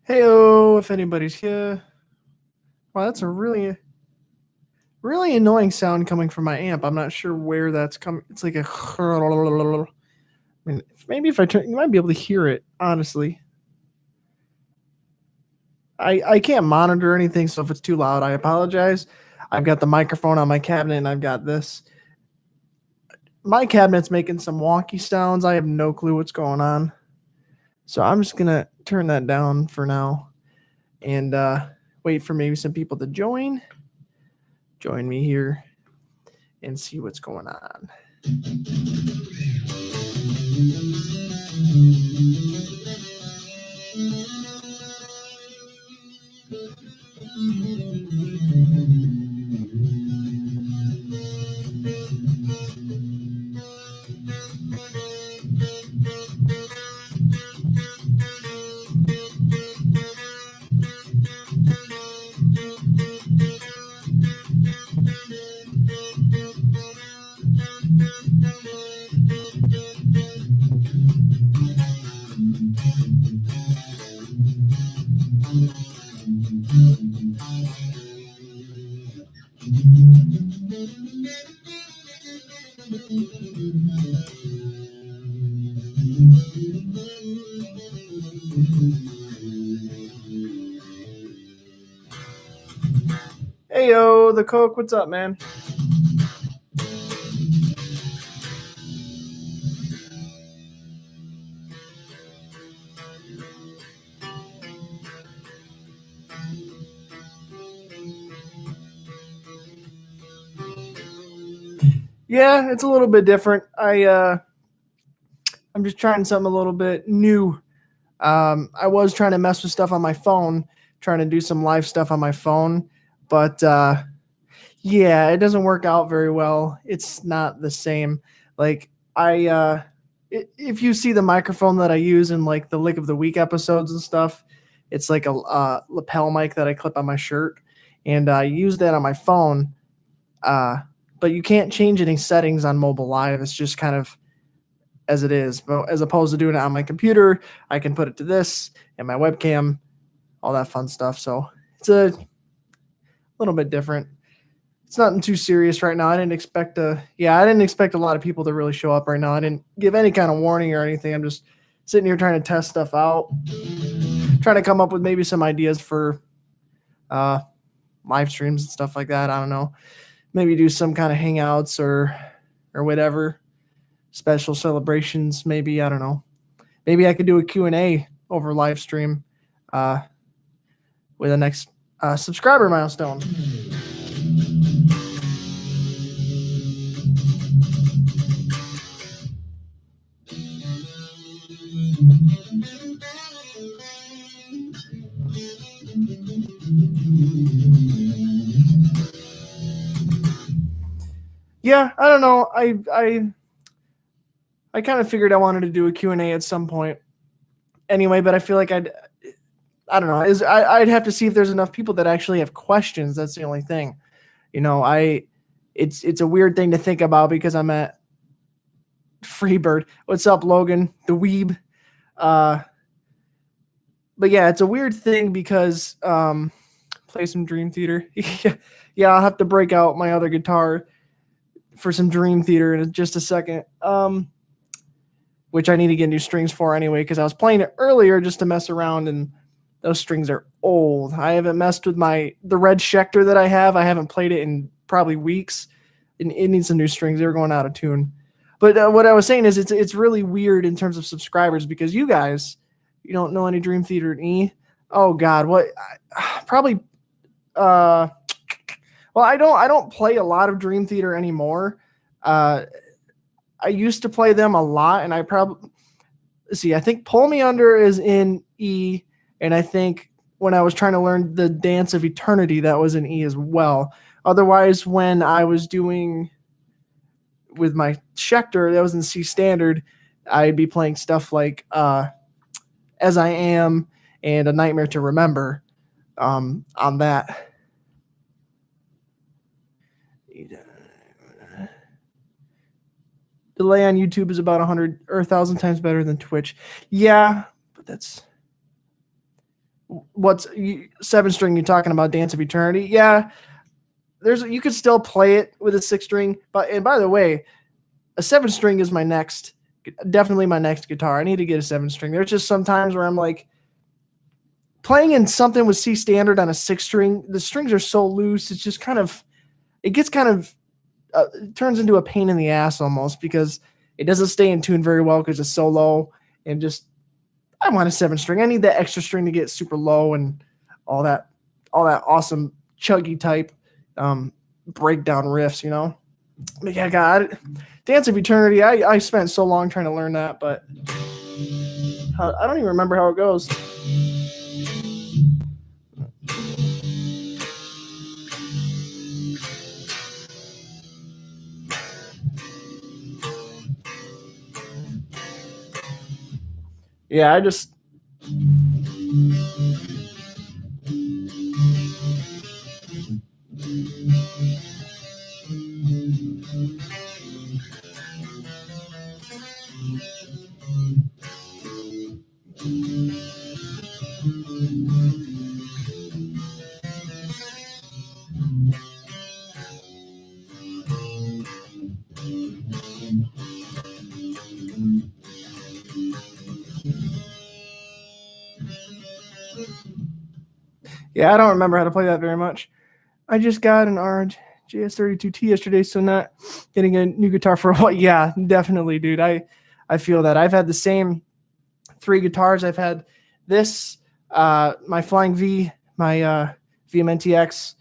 Heyo, if anybody's here. Wow, that's a really annoying sound coming from my amp. I'm not sure where that's coming. It's like a. I mean, maybe if I turn, you might be able to hear it. Honestly, I can't monitor anything, so if it's too loud, I apologize. I've got the microphone on my cabinet, and I've got this. My cabinet's making some wonky sounds. I have no clue what's going on, so I'm just gonna turn that down for now, and wait for maybe some people to join me here and see what's going on. Hey yo, the Coke, what's up, man? Yeah, it's a little bit different. I'm just trying something a little bit new. I was trying to mess with stuff on my phone, trying to do some live stuff on my phone, but yeah, it doesn't work out very well. It's not the same. Like if you see the microphone that I use in like the Lick of the Week episodes and stuff, it's like a lapel mic that I clip on my shirt, and I use that on my phone. Uh, but you can't change any settings on mobile live. It's just kind of as it is. But as opposed to doing it on my computer, I can put it to this and my webcam, all that fun stuff. So it's a little bit different. It's nothing too serious right now. I didn't expect a lot of people to really show up right now. I didn't give any kind of warning or anything. I'm just sitting here trying to test stuff out, trying to come up with maybe some ideas for uh, live streams and stuff like that. I don't know. Maybe do some kind of hangouts or whatever, special celebrations. Maybe I don't know. Maybe I could do a Q&A over live stream uh, with the next subscriber milestone. Yeah, I don't know. I kind of figured I wanted to do a Q&A at some point anyway, but I feel like I don't know. I'd have to see if there's enough people that actually have questions. That's the only thing. You know, it's a weird thing to think about because I'm at Freebird. What's up, Logan? The weeb. But yeah, it's a weird thing because play some Dream Theater. Yeah, I'll have to break out my other guitar for some Dream Theater in just a second. Which I need to get new strings for anyway, because I was playing it earlier just to mess around, and those strings are old. I haven't messed with the red Schecter that I have. I haven't played it in probably weeks. It needs some new strings. They're going out of tune. But what I was saying is it's really weird in terms of subscribers because you guys, you don't know any Dream Theater in E. Oh God, what? Probably. Well, I don't play a lot of Dream Theater anymore. I used to play them a lot, and I think Pull Me Under is in E, and I think when I was trying to learn the Dance of Eternity, that was in E as well. Otherwise, when I was doing with my Schecter, that was in C standard, I'd be playing stuff like As I Am and A Nightmare to Remember on that. Delay on YouTube is about 100 or 1,000 times better than Twitch. Yeah, but Seven string? You talking about Dance of Eternity? Yeah, you could still play it with a six string, and by the way, a seven string is definitely my next guitar. I need to get a seven string. There's just some times where I'm like playing in something with C standard on a six string. The strings are so loose. It's just it gets it turns into a pain in the ass almost because it doesn't stay in tune very well because it's so low. And just I want a seven string. I need that extra string to get super low and all that awesome chuggy type breakdown riffs, But yeah, God, Dance of Eternity. I spent so long trying to learn that, but I don't even remember how it goes. Yeah, I just I don't remember how to play that very much. I just got an orange JS32T yesterday, so not getting a new guitar for a while. Yeah, definitely, dude. I feel that. I've had the same three guitars. I've had this, my Flying V, my VMNTX,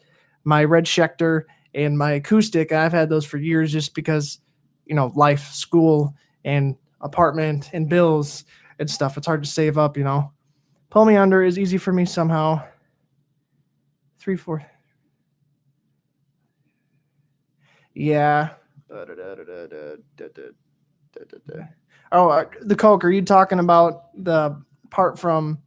my Red Schecter, and my acoustic. I've had those for years just because, life, school, and apartment, and bills and stuff. It's hard to save up, Pull Me Under is easy for me somehow. 3, 4. Yeah. Oh, the Coke. Are you talking about the part from?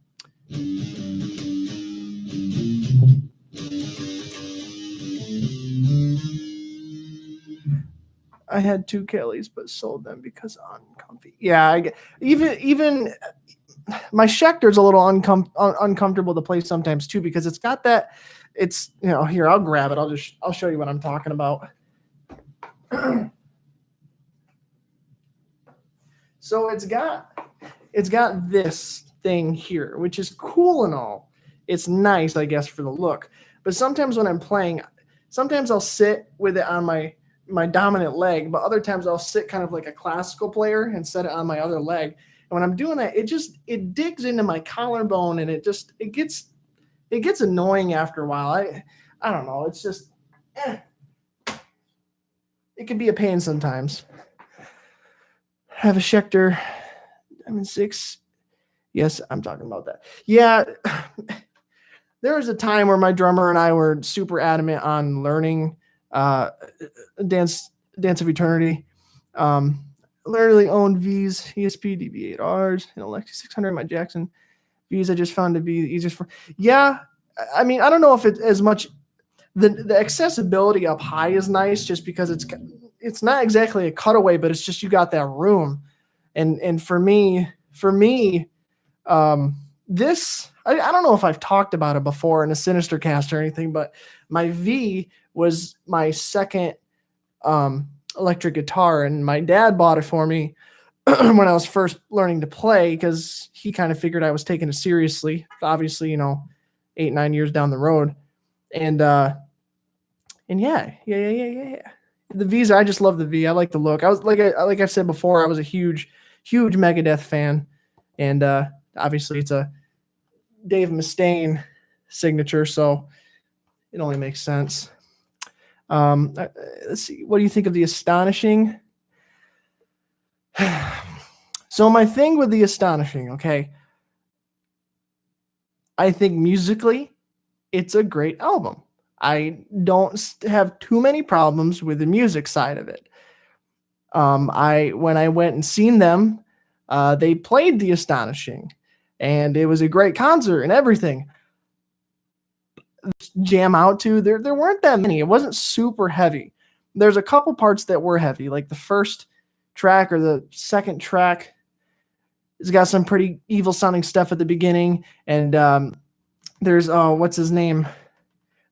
I had two Kellys, but sold them because uncomfy. Yeah, even my Schecter's a little uncomfortable to play sometimes too because it's got that. It's here. I'll grab it. I'll show you what I'm talking about. So it's got this thing here, which is cool and all. It's nice, I guess, for the look. But sometimes when I'm playing, sometimes I'll sit with it on my dominant leg, but other times I'll sit kind of like a classical player and set it on my other leg. And when I'm doing that, it digs into my collarbone and it gets annoying after a while. I don't know. It's just it can be a pain sometimes. I have a Schecter Diamond 6. Yes, I'm talking about that. Yeah. There was a time where my drummer and I were super adamant on learning Dance of Eternity. Literally owned V's, ESP DB8Rs, and Alexi 600. My Jackson V's I just found to be the easiest for. Yeah, I mean, I don't know if it's as much. The accessibility up high is nice just because it's not exactly a cutaway, but it's just you got that room. And for me, this I don't know if I've talked about it before in a Sinister cast or anything, but my V was my second electric guitar, and my dad bought it for me when I was first learning to play because he kind of figured I was taking it seriously. Obviously, 8-9 years down the road, and yeah. The V's, I just love the V. I like the look. I was like I've said before, I was a huge Megadeth fan, and obviously it's a Dave Mustaine signature, so it only makes sense. Let's see. What do you think of the Astonishing? So my thing with the Astonishing, okay, I think musically, it's a great album. I don't have too many problems with the music side of it. When I went and seen them, they played the Astonishing, and it was a great concert and everything. Jam out to there weren't that many. It wasn't super heavy. There's a couple parts that were heavy, like the first track or the second track. It's got some pretty evil sounding stuff at the beginning, and There's what's his name?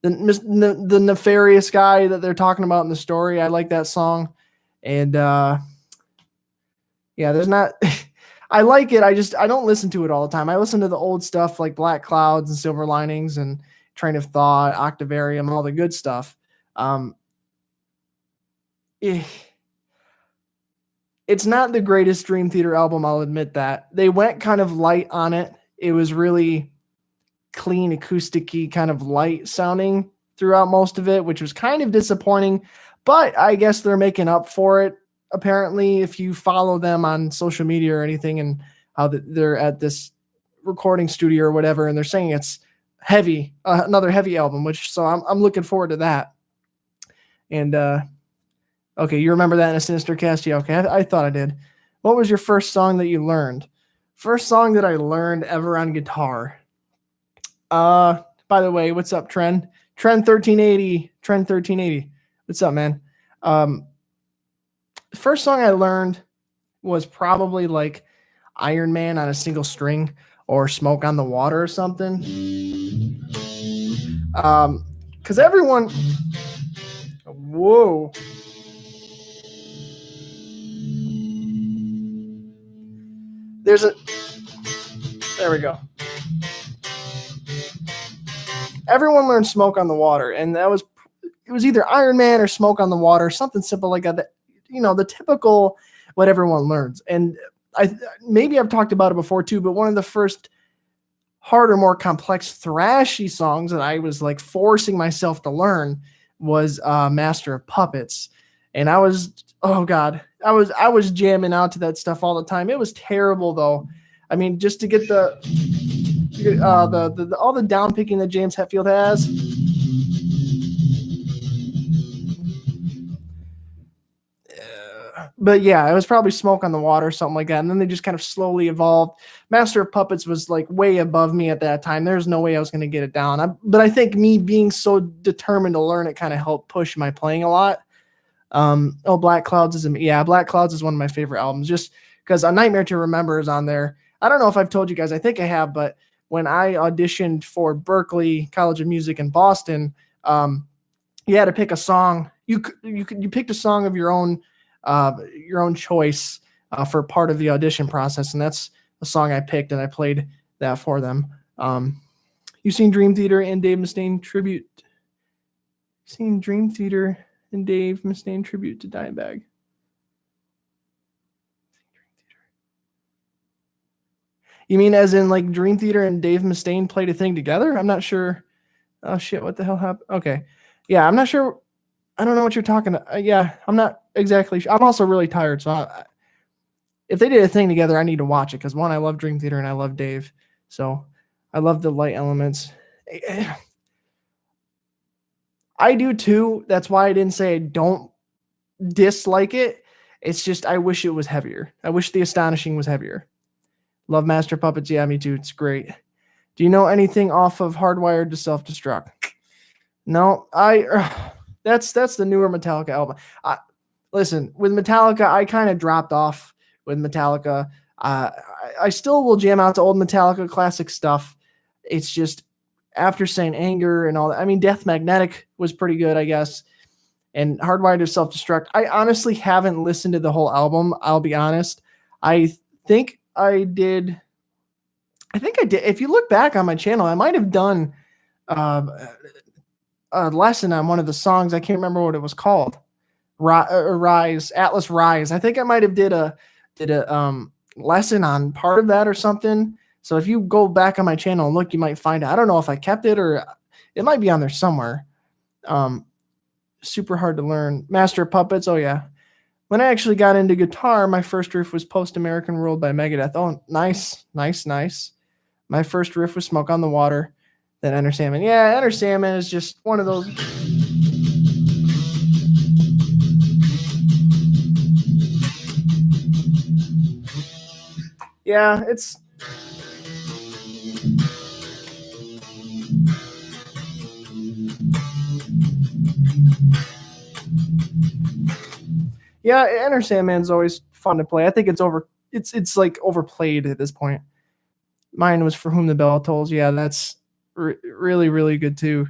The nefarious guy that they're talking about in the story. I like that song, and yeah, there's not. I like it. I don't listen to it all the time. I listen to the old stuff like Black Clouds and Silver Linings and Train of Thought, Octavarium, all the good stuff. Um, eh, it's not the greatest Dream Theater album. I'll admit that they went kind of light on it. It was really clean, acousticy, kind of light sounding throughout most of it, which was kind of disappointing. But I guess they're making up for it. Apparently, if you follow them on social media or anything, and how they're at this recording studio or whatever, and they're saying it's heavy, another heavy album, which so I'm looking forward to that. And okay, you remember that in a Sinister Cast? Yeah, okay, I thought I did. What was your first song that you learned? First song that I learned ever on guitar. By the way, what's up, Trend? Trend 1380. Trend 1380. What's up, man? First song I learned was probably like Iron Man on a Single String or Smoke on the Water or something. Because everyone. Whoa. There we go. Everyone learned Smoke on the Water, and it was either Iron Man or Smoke on the Water, something simple like that. The typical what everyone learns. And maybe I've talked about it before too, but one of the first harder, more complex thrashy songs that I was like forcing myself to learn was Master of Puppets. And I was, oh God, I was jamming out to that stuff all the time. It was terrible though. I mean, just to get the all the down picking that James Hetfield has. But yeah, it was probably Smoke on the Water, something like that. And then they just kind of slowly evolved. Master of Puppets was like way above me at that time. There's no way I was going to get it down. But I think me being so determined to learn it kind of helped push my playing a lot. Black Clouds is one of my favorite albums, just because A Nightmare to Remember is on there. I don't know if I've told you guys. I think I have, but when I auditioned for Berklee College of Music in Boston, you had to pick a song. You picked a song of your own choice for part of the audition process, and that's the song I picked, and I played that for them. You've seen Dream Theater and Dave Mustaine tribute. Seen Dream Theater and Dave Mustaine tribute to Dimebag. You mean as in like Dream Theater and Dave Mustaine played a thing together? I'm not sure. Oh shit! What the hell happened? Okay, yeah, I'm not sure. I don't know what you're talking about. Yeah, I'm not exactly sure. I'm also really tired, so if they did a thing together, I need to watch it because one, I love Dream Theater and I love Dave, so I love the light elements. I do too. That's why I didn't say I don't dislike it. It's just I wish it was heavier. I wish The Astonishing was heavier. Love Master Puppets. Yeah, me too. It's great. Do you know anything off of Hardwired to Self-Destruct? No, that's the newer Metallica album. Listen, with Metallica, I kind of dropped off with Metallica. I still will jam out to old Metallica classic stuff. It's just after Saint Anger and all that. I mean, Death Magnetic was pretty good, I guess. And Hardwired to Self-Destruct. I honestly haven't listened to the whole album. I'll be honest. I think I did. If you look back on my channel, I might have done a lesson on one of the songs. I can't remember what it was called. Rise, Atlas Rise. I think I might have did a lesson on part of that or something. So if you go back on my channel and look, you might find it. I don't know if I kept it or it might be on there somewhere. Super hard to learn. Master of Puppets. Oh yeah. When I actually got into guitar, my first riff was Post American World by Megadeth. Oh, nice. My first riff was Smoke on the Water. Then Enter Sandman. Yeah, Enter Sandman is just one of those. Yeah, it's. Yeah, Enter Sandman's always fun to play. I think it's like overplayed at this point. Mine was For Whom the Bell Tolls. Yeah, that's Really, really good too.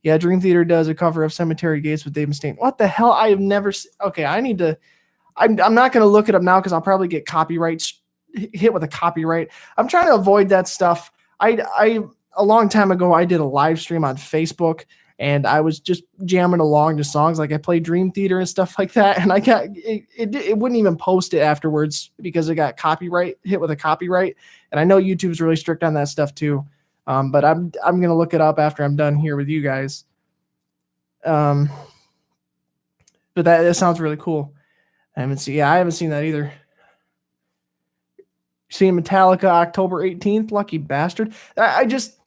Yeah, Dream Theater does a cover of Cemetery Gates with Dave Mustaine. What the hell? I have never. Okay, I need to. I'm not going to look it up now because I'll probably get hit with a copyright. I'm trying to avoid that stuff. I a long time ago I did a live stream on Facebook and I was just jamming along to songs like I played Dream Theater and stuff like that, and I got it wouldn't even post it afterwards because it got hit with a copyright. And I know YouTube's really strict on that stuff too. But I'm gonna look it up after I'm done here with you guys. But that sounds really cool. I haven't seen that either. Seeing Metallica October 18th, lucky bastard. I just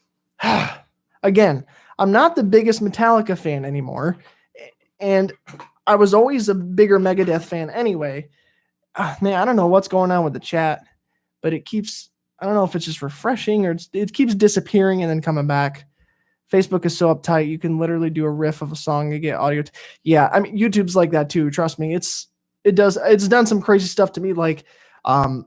again, I'm not the biggest Metallica fan anymore, and I was always a bigger Megadeth fan anyway. Man, I don't know what's going on with the chat, but it keeps. I don't know if it's just refreshing or it keeps disappearing and then coming back. Facebook is so uptight. You can literally do a riff of a song and get audio. Yeah, I mean YouTube's like that too. Trust me, it's done some crazy stuff to me. Like, yeah,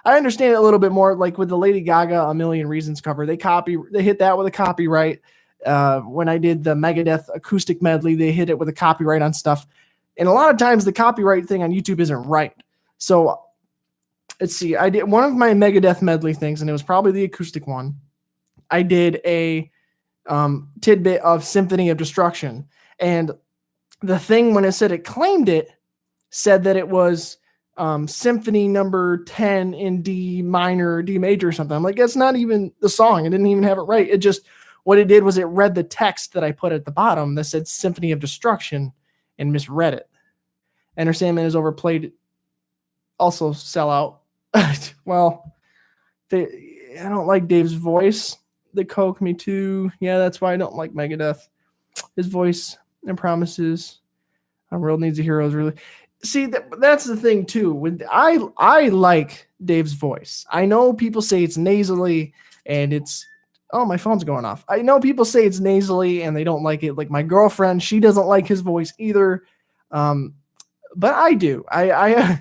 I understand it a little bit more. Like with the Lady Gaga "A Million Reasons" cover, they hit that with a copyright. When I did the Megadeth acoustic medley, they hit it with a copyright on stuff. And a lot of times the copyright thing on YouTube isn't right. So let's see. I did one of my Megadeth medley things, and it was probably the acoustic one. I did a tidbit of Symphony of Destruction, and the thing when it said it claimed it said that it was Symphony number 10 in D minor, D major or something. I'm like, that's not even the song. It didn't even have it right. It just, what it did was it read the text that I put at the bottom that said Symphony of Destruction and misread it. Enter Sandman is overplayed. Also sell out. Well, I don't like Dave's voice. They coke me too. Yeah, that's why I don't like Megadeth. His voice and promises. Our world needs a hero is really. See, that's the thing too. I like Dave's voice. I know people say it's nasally and it's. Oh, my phone's going off. I know people say it's nasally and they don't like it. Like my girlfriend, she doesn't like his voice either. But I do. I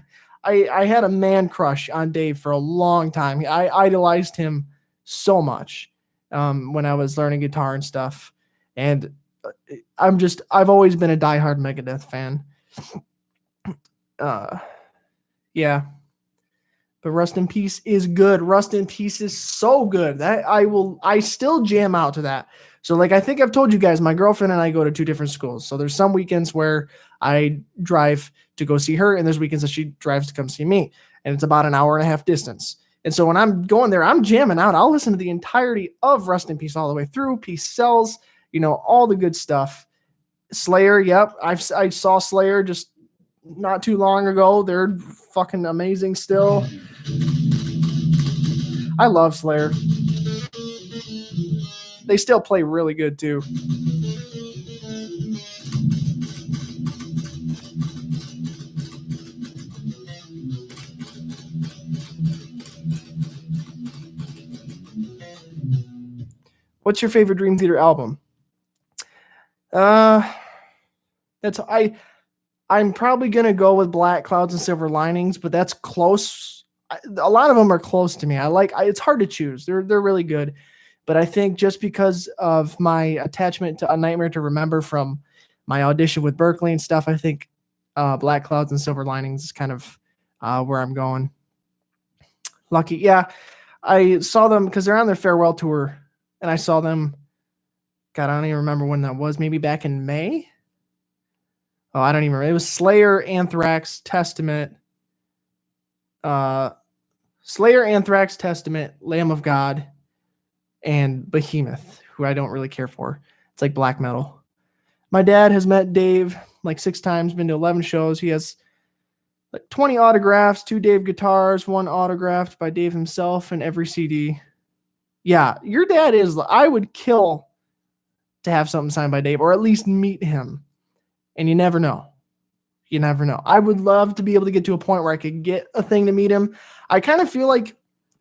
had a man crush on Dave for a long time. I idolized him so much when I was learning guitar and stuff. And I've always been a diehard Megadeth fan. Yeah. But Rust in Peace is good. Rust in Peace is so good that I still jam out to that. So like, I think I've told you guys, my girlfriend and I go to two different schools. So there's some weekends where I drive to go see her and there's weekends that she drives to come see me. And it's about an hour and a half distance. And so when I'm going there, I'm jamming out. I'll listen to the entirety of Rust in Peace all the way through. Peace Sells, all the good stuff. Slayer. Yep. I saw Slayer just not too long ago. They're fucking amazing still. I love Slayer. They still play really good too. What's your favorite Dream Theater album? I'm probably gonna go with Black Clouds and Silver Linings, but that's close. A lot of them are close to me. It's hard to choose. They're really good, but I think just because of my attachment to A Nightmare to Remember from my audition with Berkeley and stuff, I think Black Clouds and Silver Linings is kind of where I'm going. Lucky, yeah. I saw them because they're on their farewell tour, and I saw them. God, I don't even remember when that was. Maybe back in May. Oh, I don't even remember. It was Slayer, Anthrax, Testament. Slayer, Anthrax, Testament, Lamb of God, and Behemoth, who I don't really care for. It's like black metal. My dad has met Dave like 6 times, been to 11 shows. He has like 20 autographs, 2 Dave guitars, 1 autographed by Dave himself, and every CD. Yeah, your dad is. I would kill to have something signed by Dave, or at least meet him. And you never know. You never know. I would love to be able to get to a point where I could get a thing to meet him. I kind of feel like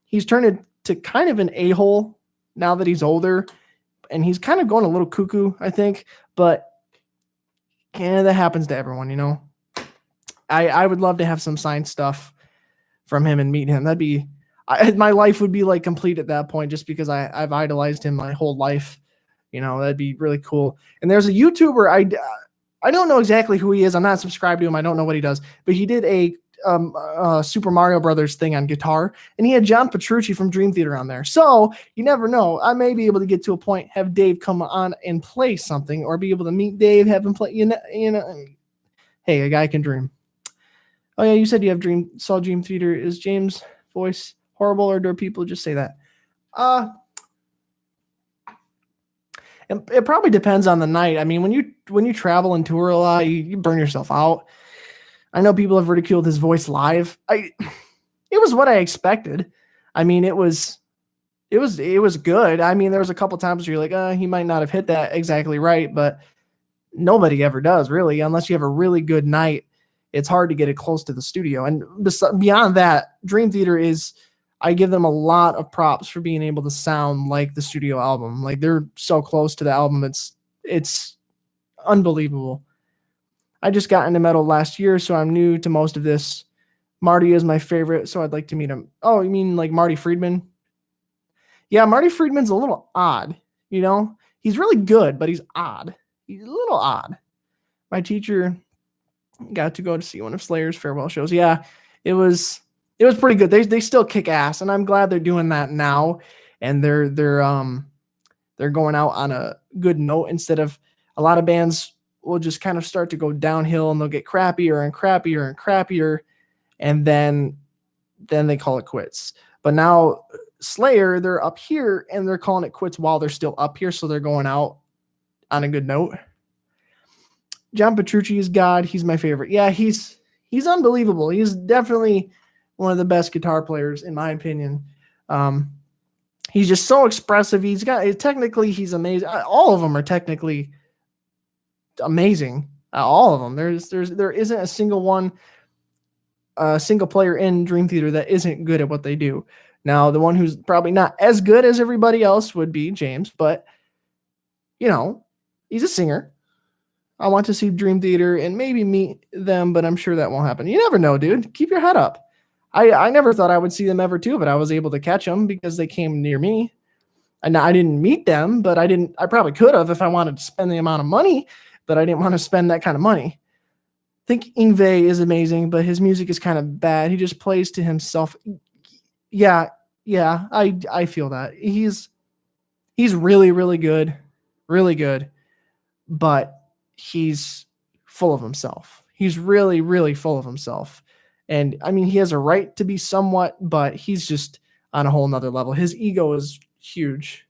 he's turned into kind of an a-hole now that he's older. And he's kind of going a little cuckoo, I think. But that happens to everyone, I would love to have some signed stuff from him and meet him. my life would be like complete at that point, just because I've idolized him my whole life. That'd be really cool. And there's a YouTuber, I don't know exactly who he is. I'm not subscribed to him. I don't know what he does, but he did a Super Mario Brothers thing on guitar, and he had John Petrucci from Dream Theater on there. So you never know. I may be able to get to a point, have Dave come on and play something, or be able to meet Dave, have him play. Hey, a guy can dream. Oh yeah, you said you have saw Dream Theater. Is James' voice horrible, or do people just say that? It probably depends on the night. I mean, when you travel and tour a lot, you burn yourself out. I know people have ridiculed his voice live. It was what I expected. I mean, it was good. I mean, there was a couple times where you're like, he might not have hit that exactly right, but nobody ever does, really, unless you have a really good night. It's hard to get it close to the studio. And beyond that, Dream Theater I give them a lot of props for being able to sound like the studio album. Like, they're so close to the album. It's unbelievable. I just got into metal last year, so I'm new to most of this. Marty is my favorite, so I'd like to meet him. Oh, you mean like Marty Friedman? Yeah, Marty Friedman's a little odd, He's really good, but he's odd. He's a little odd. My teacher got to go to see one of Slayer's farewell shows. Yeah, it was pretty good. They still kick ass, and I'm glad they're doing that now, and they're going out on a good note instead of a lot of bands will just kind of start to go downhill, and they'll get crappier and crappier and crappier, and then they call it quits. But now Slayer, they're up here and they're calling it quits while they're still up here, so they're going out on a good note. John Petrucci is God. He's my favorite. Yeah, he's unbelievable. He's definitely one of the best guitar players, in my opinion. He's just so expressive. He's amazing. All of them are technically amazing. All of them. There isn't a single player in Dream Theater that isn't good at what they do. Now, the one who's probably not as good as everybody else would be James, but he's a singer. I want to see Dream Theater and maybe meet them, but I'm sure that won't happen. You never know, dude. Keep your head up. I never thought I would see them ever too, but I was able to catch them because they came near me. And I didn't meet them, but I probably could have if I wanted to spend the amount of money, but I didn't want to spend that kind of money. I think Yngwie is amazing, but his music is kind of bad. He just plays to himself. Yeah, I feel that. He's really, really good, but he's full of himself. He's really, really full of himself. And I mean, he has a right to be somewhat, but he's just on a whole nother level. His ego is huge.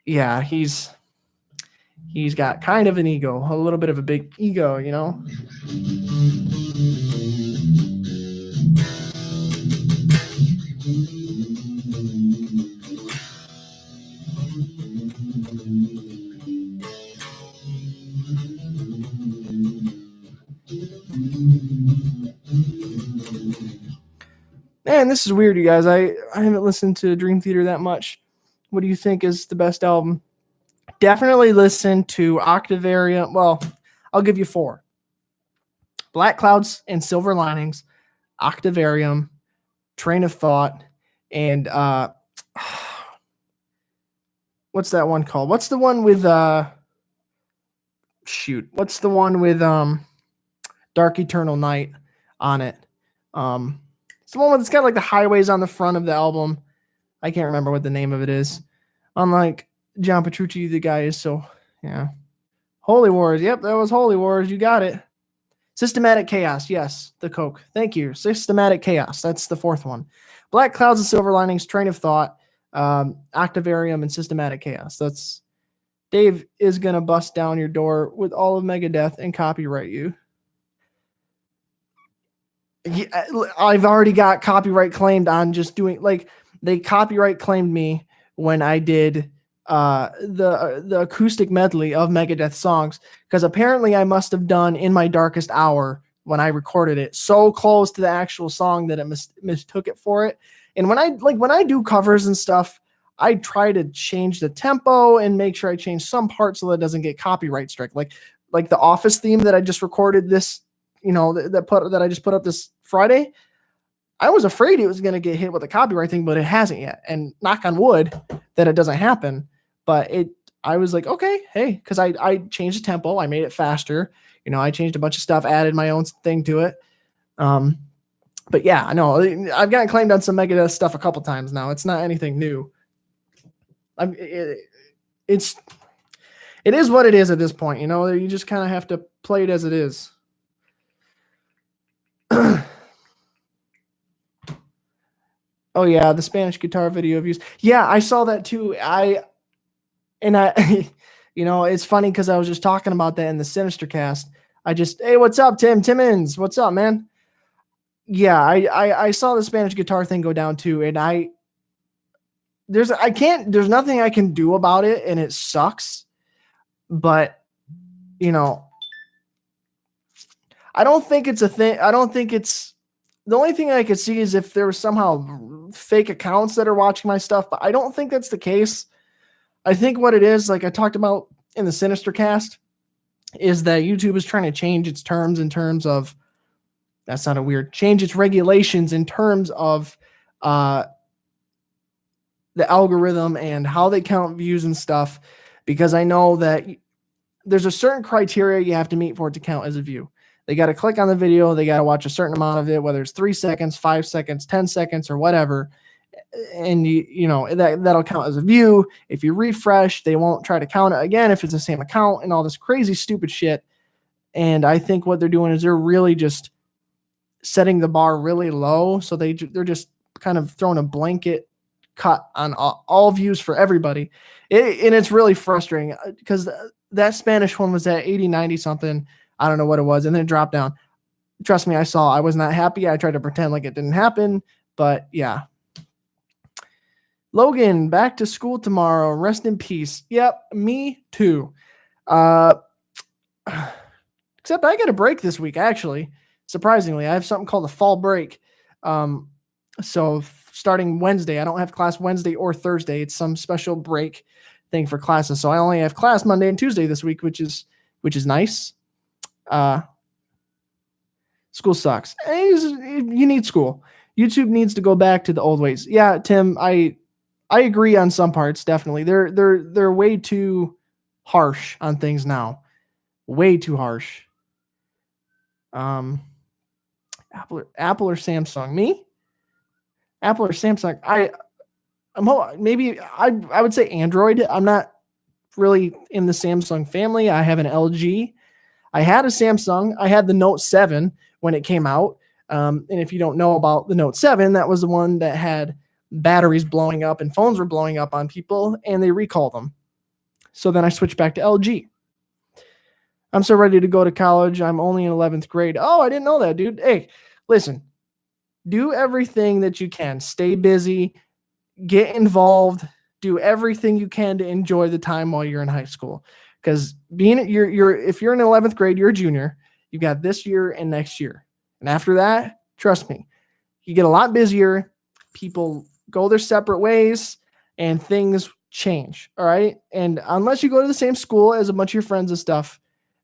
Yeah, he's got kind of an ego, a little bit of a big ego, Man, this is weird, you guys. I haven't listened to Dream Theater that much. What do you think is the best album? Definitely listen to Octavarium. Well, I'll give you 4. Black Clouds and Silver Linings, Octavarium, Train of Thought, and what's that one called? What's the one with What's the one with Dark Eternal Night on it? It's the one that's got like the highways on the front of the album. I can't remember what the name of it is. Unlike John Petrucci, the guy is so, yeah. Holy Wars. Yep, that was Holy Wars. You got it. Systematic Chaos. Yes, the Coke. Thank you. Systematic Chaos. That's the 4th one. Black Clouds and Silver Linings, Train of Thought, Octavarium, and Systematic Chaos. Dave is going to bust down your door with all of Megadeth and copyright you. I've already got copyright claimed on just doing, like, they copyright claimed me when I did the acoustic medley of Megadeth songs, because apparently I must have done In My Darkest Hour when I recorded it so close to the actual song that it mistook it for it. And when I do covers and stuff, I try to change the tempo and make sure I change some parts so that it doesn't get copyright strike. Like the Office theme that I just recorded this, that I just put up this Friday. I was afraid it was going to get hit with a copyright thing, but it hasn't yet. And knock on wood that it doesn't happen. But I was like, okay, hey, because I changed the tempo, I made it faster. I changed a bunch of stuff, added my own thing to it. But yeah, I know I've gotten claimed on some Megadeth stuff a couple times now. It's not anything new. It is what it is at this point. You just kind of have to play it as it is. Oh yeah, the Spanish guitar video views. Yeah, I saw that too. It's funny because I was just talking about that in the Sinister cast. Hey, what's up, Tim Timmons? What's up, man? Yeah, I saw the Spanish guitar thing go down too, and there's nothing I can do about it, and it sucks. But I don't think it's a thing. I don't think it's the only thing I could see is if there was somehow fake accounts that are watching my stuff, but I don't think that's the case. I think what it is, like I talked about in the Sinister cast, is that YouTube is trying to change its terms in terms of, that sounded weird, change its regulations in terms of the algorithm and how they count views and stuff, because I know that there's a certain criteria you have to meet for it to count as a view. They got to click on the video. They got to watch a certain amount of it, whether it's 3 seconds, 5 seconds, 10 seconds, or whatever. And that'll count as a view. If you refresh, they won't try to count it again if it's the same account and all this crazy stupid shit. And I think what they're doing is they're really just setting the bar really low. So they're just kind of throwing a blanket cut on all views for everybody. And it's really frustrating because that Spanish one was at 80, 90 something. I don't know what it was. And then it dropped down. Trust me, I was not happy. I tried to pretend like it didn't happen, but yeah. Logan, back to school tomorrow. Rest in peace. Yep, me too. Except I get a break this week, actually. Surprisingly, I have something called a fall break. So starting Wednesday, I don't have class Wednesday or Thursday. It's some special break thing for classes. So I only have class Monday and Tuesday this week, which is nice. School sucks. You need school. YouTube needs to go back to the old ways. Yeah, Tim, I agree on some parts. Definitely, they're way too harsh on things now. Way too harsh. Apple or Samsung? Me? Apple or Samsung? I would say Android. I'm not really in the Samsung family. I have an LG. I had a Samsung. I had the Note 7 when it came out. And if you don't know about the Note 7, that was the one that had batteries blowing up and phones were blowing up on people, and they recalled them. So then I switched back to LG. I'm so ready to go to college. I'm only in 11th grade. Oh, I didn't know that, dude. Hey, listen, do everything that you can. Stay busy, get involved, do everything you can to enjoy the time while you're in high school. Because if you're in 11th grade, you're a junior. You got this year and next year. And after that, trust me, you get a lot busier. People go their separate ways and things change. All right. And unless you go to the same school as a bunch of your friends and stuff,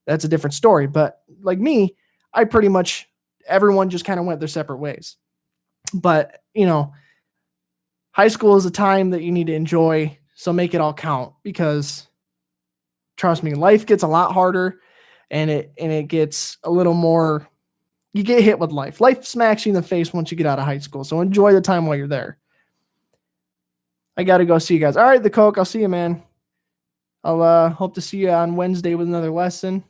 that's a different story. But like me, everyone just kind of went their separate ways. But, high school is a time that you need to enjoy. So make it all count, because trust me, life gets a lot harder and it gets a little more, you get hit with life. Life smacks you in the face once you get out of high school. So enjoy the time while you're there. I got to go see you guys. All right, the Coke. I'll see you, man. I'll hope to see you on Wednesday with another lesson.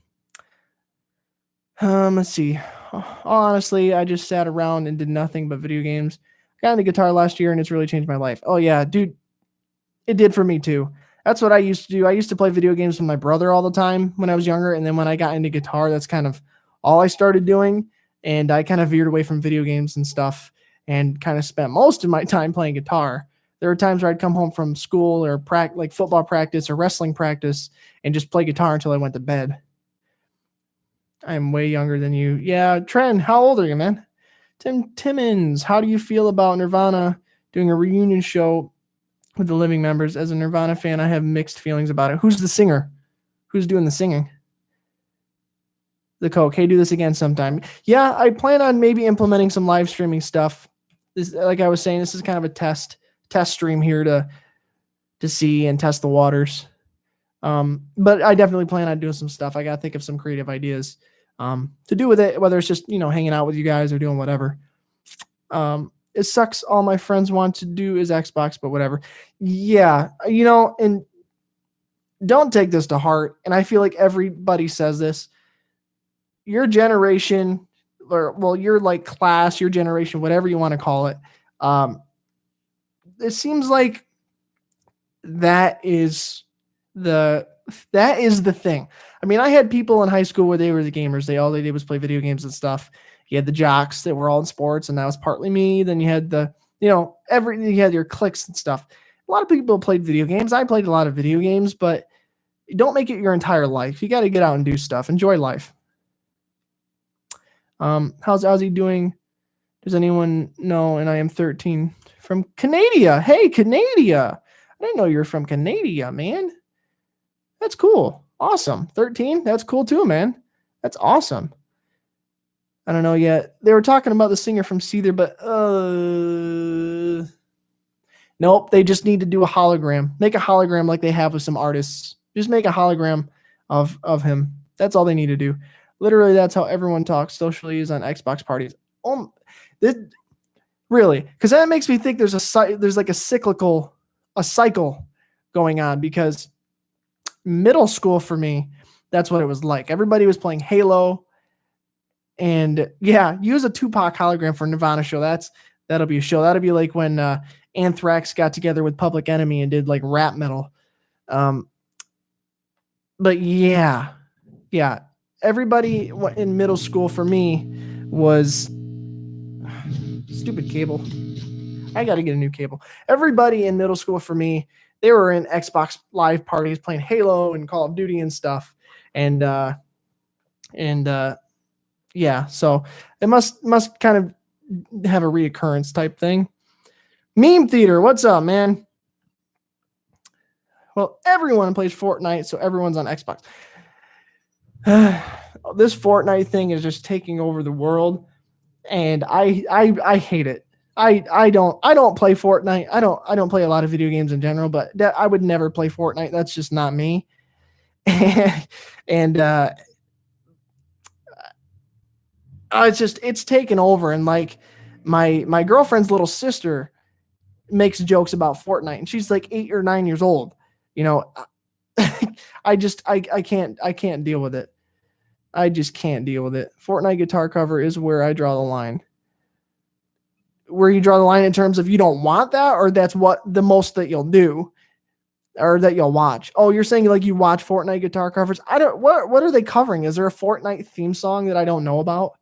Let's see. Honestly, I just sat around and did nothing but video games. I got into guitar last year and it's really changed my life. Oh yeah, dude. It did for me too. That's what I used to do. I used to play video games with my brother all the time when I was younger. And then when I got into guitar, that's kind of all I started doing. And I kind of veered away from video games and stuff and kind of spent most of my time playing guitar. There were times where I'd come home from school or like football practice or wrestling practice and just play guitar until I went to bed. I'm way younger than you. Yeah, Trent, how old are you, man? Tim Timmons, how do you feel about Nirvana doing a reunion show with the living members? As a Nirvana fan, I have mixed feelings about it. Who's the singer? Who's doing the singing? The Coke. Hey, do this again sometime. Yeah, I plan on maybe implementing some live streaming stuff this, like I was saying, this is kind of a test stream here to see and test the waters. But I definitely plan on doing some stuff. I got to think of some creative ideas to do with it, whether it's just, hanging out with you guys or doing whatever. It sucks. All my friends want to do is Xbox, but whatever. Yeah. And don't take this to heart. And I feel like everybody says this. Your generation, or your like class, your generation, whatever you want to call it. It seems like that is the thing. I mean, I had people in high school where they were the gamers. All they did was play video games and stuff. You had the jocks that were all in sports, and that was partly me. Then you had you had your cliques and stuff. A lot of people played video games. I played a lot of video games, but don't make it your entire life. You got to get out and do stuff. Enjoy life. How's Ozzy doing? Does anyone know? And I am 13 from Canada. Hey, Canada. I didn't know you're from Canada, man. That's cool. Awesome. 13. That's cool too, man. That's awesome. I don't know yet. They were talking about the singer from Seether, but nope. They just need to do a hologram. Make a hologram like they have with some artists. Just make a hologram of him. That's all they need to do. Literally, that's how everyone talks socially is on Xbox parties. Really, because that makes me think there's like a cycle going on, because middle school for me, that's what it was like. Everybody was playing Halo, and yeah, use a Tupac hologram for Nirvana show. That'll be a show. That'll be like when Anthrax got together with Public Enemy and did like rap metal. But yeah. Everybody in middle school for me was stupid cable. I got to get a new cable. Everybody in middle school for me, they were in Xbox Live parties playing Halo and Call of Duty and stuff. And yeah, so it must kind of have a reoccurrence type thing. Meme Theater, what's up, man? Well, everyone plays Fortnite, so everyone's on Xbox. This Fortnite thing is just taking over the world, and I hate it. I don't play Fortnite. I don't play a lot of video games in general, but I would never play Fortnite. That's just not me. And it's taken over, and like my girlfriend's little sister makes jokes about Fortnite, and she's like 8 or 9 years old. I can't deal with it. I just can't deal with it. Fortnite guitar cover is where I draw the line. Where you draw the line in terms of you don't want that, or that's what the most that you'll do, or that you'll watch. Oh, you're saying like you watch Fortnite guitar covers? What are they covering? Is there a Fortnite theme song that I don't know about?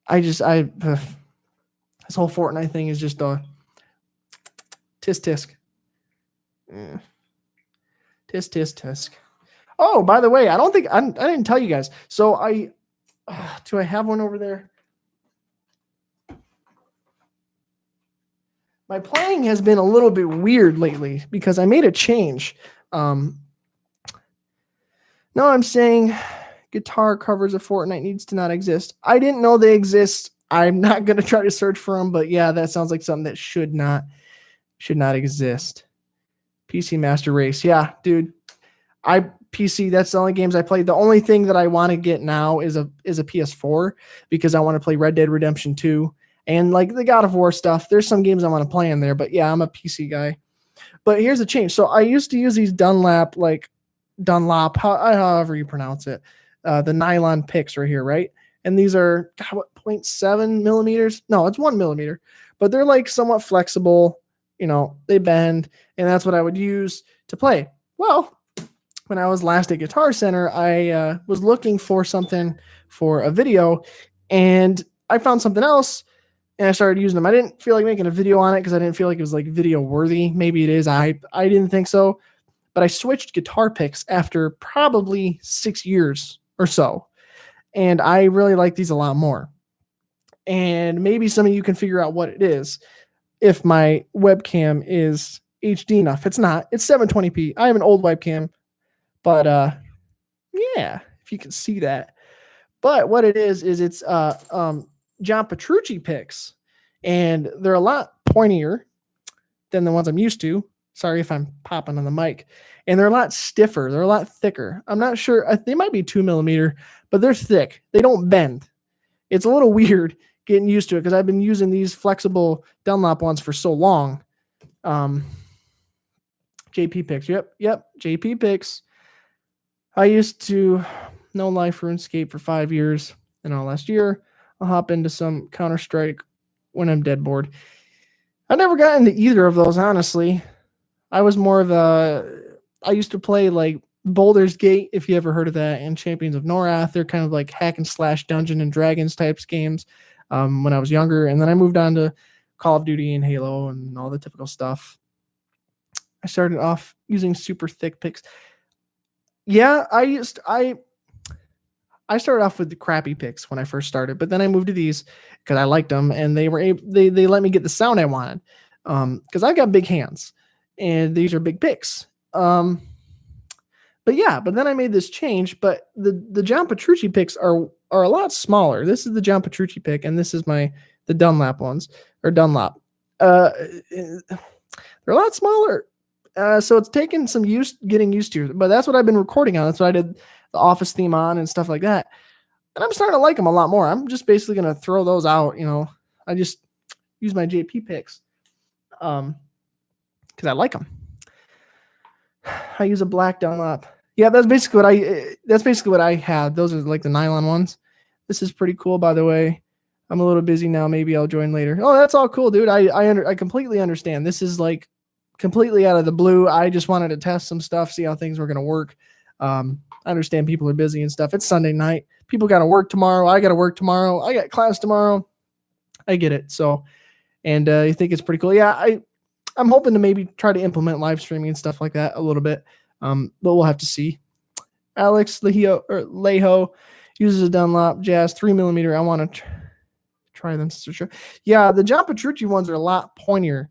This whole Fortnite thing is just a tisk tisk. Tisk tisk tisk. Oh, by the way, I didn't tell you guys. So do I have one over there? My playing has been a little bit weird lately because I made a change. No, I'm saying guitar covers of Fortnite needs to not exist. I didn't know they exist. I'm not going to try to search for them, but yeah, that sounds like something that should not exist. PC Master Race. Yeah, dude. PC, that's the only games I played. The only thing that I want to get now is a PS4 because I want to play Red Dead Redemption 2 and like the God of War stuff. There's some games I want to play in there, but yeah, I'm a PC guy. But here's the change. So I used to use these Dunlop, however you pronounce it, the nylon picks right here, right? And these are 0.7 millimeters. No, it's 1 millimeter, but they're like somewhat flexible. They bend, and that's what I would use to play. Well, when I was last at Guitar Center, I was looking for something for a video, and I found something else, and I started using them. I didn't feel like making a video on it because I didn't feel like it was like video worthy. Maybe it is. I didn't think so, but I switched guitar picks after probably 6 years or so, and I really like these a lot more. And maybe some of you can figure out what it is if my webcam is HD enough. It's not. It's 720p. I have an old webcam. But yeah, if you can see that. But what it is it's John Petrucci picks, and they're a lot pointier than the ones I'm used to. Sorry if I'm popping on the mic. And they're a lot stiffer. They're a lot thicker. I'm not sure. They might be 2 millimeter, but they're thick. They don't bend. It's a little weird getting used to it because I've been using these flexible Dunlop ones for so long. JP picks. Yep. JP picks. I used to know life RuneScape for 5 years, and all last year I'll hop into some Counter-Strike when I'm dead bored. I never got into either of those, honestly. I was more of I used to play like Baldur's Gate, if you ever heard of that, and Champions of Norath. They're kind of like hack and slash Dungeon and Dragons types games when I was younger. And then I moved on to Call of Duty and Halo and all the typical stuff. I started off using super thick picks. Yeah, I started off with the crappy picks when I first started, but then I moved to these because I liked them, and they let me get the sound I wanted because I've got big hands, and these are big picks. But then I made this change. But the John Petrucci picks are a lot smaller. This is the John Petrucci pick, and this is the Dunlop ones or Dunlop. They're a lot smaller. So it's taken some getting used to, but that's what I've been recording on. That's what I did the Office theme on and stuff like that. And I'm starting to like them a lot more. I'm just basically going to throw those out. I just use my JP picks because I like them. I use a black Dunlop. Yeah, that's basically what I had. Those are like the nylon ones. This is pretty cool, by the way. I'm a little busy now. Maybe I'll join later. Oh, that's all cool, dude. I completely understand. This is like completely out of the blue. I just wanted to test some stuff, see how things were going to work. I understand people are busy and stuff. It's Sunday night. People got to work tomorrow. I got to work tomorrow. I got class tomorrow. I get it. So, and I think it's pretty cool. Yeah, I'm hoping to maybe try to implement live streaming and stuff like that a little bit. But we'll have to see. Alex Leho uses a Dunlop Jazz 3mm. I want to try them. Yeah, the John Petrucci ones are a lot pointier,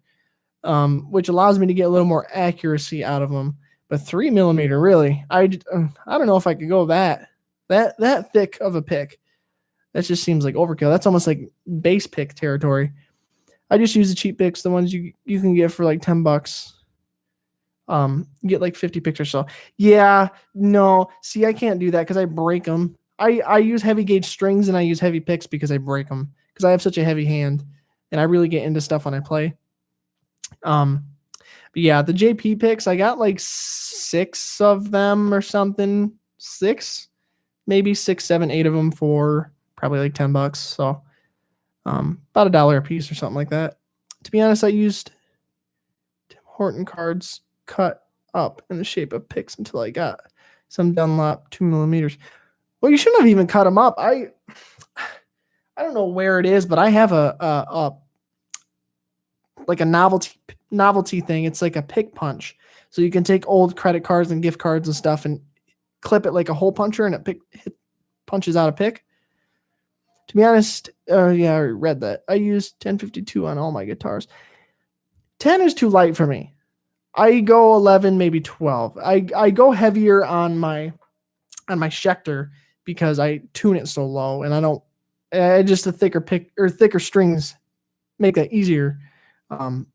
which allows me to get a little more accuracy out of them. But 3mm, really, I don't know if I could go that thick of a pick. That just seems like overkill. That's almost like base pick territory. I just use the cheap picks, the ones you can get for like $10. Get like 50 picks or so. Yeah, no. See, I can't do that because I break them. I use heavy gauge strings and I use heavy picks because I break them because I have such a heavy hand and I really get into stuff when I play. But yeah, the JP picks, I got like 6 of them or something. 6, maybe 6, 7, 8 of them for probably like $10. So about $1 a piece or something like that. To be honest, I used Tim Horton cards cut up in the shape of picks until I got some Dunlop 2mm. Well, you shouldn't have even cut them up. I don't know where it is, but I have a like a novelty thing. It's like a pick punch. So you can take old credit cards and gift cards and stuff and clip it like a hole puncher and it punches out a pick. To be honest, yeah, I read that. I use 1052 on all my guitars. 10 is too light for me. I go 11, maybe 12. I go heavier on my Schecter because I tune it so low, and just the thicker pick or thicker strings make that easier. But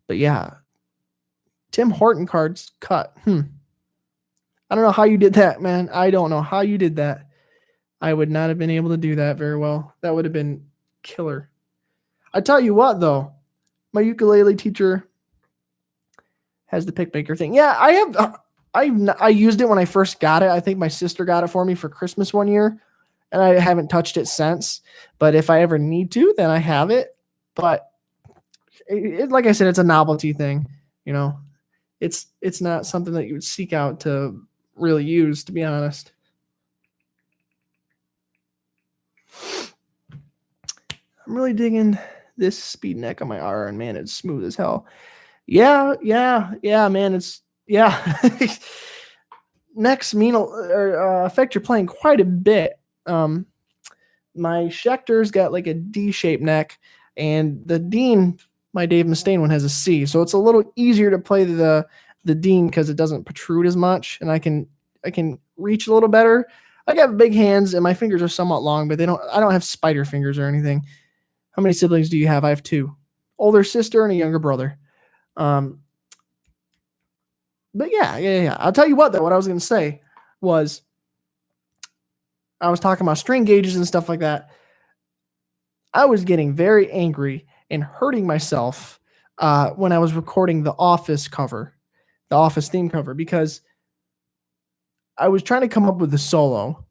yeah, Tim Horton cards cut. I don't know how you did that, man. I don't know how you did that. I would not have been able to do that very well. That would have been killer. I tell you what, though, my ukulele teacher has the pick maker thing. Yeah, I used it when I first got it. I think my sister got it for me for Christmas one year, and I haven't touched it since. But if I ever need to, then I have it. But like I said, it's a novelty thing. It's not something that you would seek out to really use, to be honest. I'm really digging this speed neck on my R, and man, it's smooth as hell. Yeah, man, necks affect your playing quite a bit. My Schecter's got like a D-shaped neck, and the Dean, my Dave Mustaine one, has a C, so it's a little easier to play the Dean because it doesn't protrude as much, and I can reach a little better. I got big hands and my fingers are somewhat long, but I don't have spider fingers or anything. How many siblings do you have? I have two. Older sister and a younger brother. Um, but yeah. I'll tell you what though, what I was gonna say was I was talking about string gauges and stuff like that. I was getting very angry and hurting myself when I was recording the Office cover, the Office theme cover, because I was trying to come up with a solo,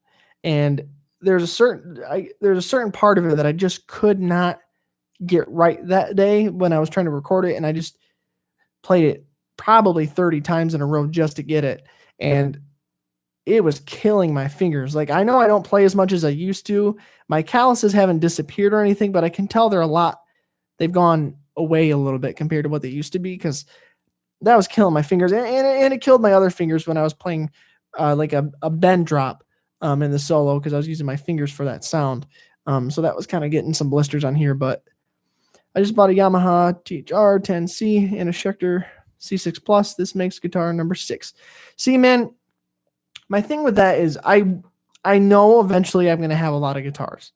and there's a certain part of it that I just could not get right that day when I was trying to record it, and I just played it probably 30 times in a row just to get it, and it was killing my fingers. Like, I know I don't play as much as I used to. My calluses haven't disappeared or anything, but I can tell they've gone away a little bit compared to what they used to be, because that was killing my fingers, and it killed my other fingers when I was playing like a bend drop in the solo, because I was using my fingers for that sound. So that was kind of getting some blisters on here, but I just bought a Yamaha THR 10C and a Schecter C6 Plus. This makes guitar number 6. See, man, my thing with that is I know eventually I'm going to have a lot of guitars.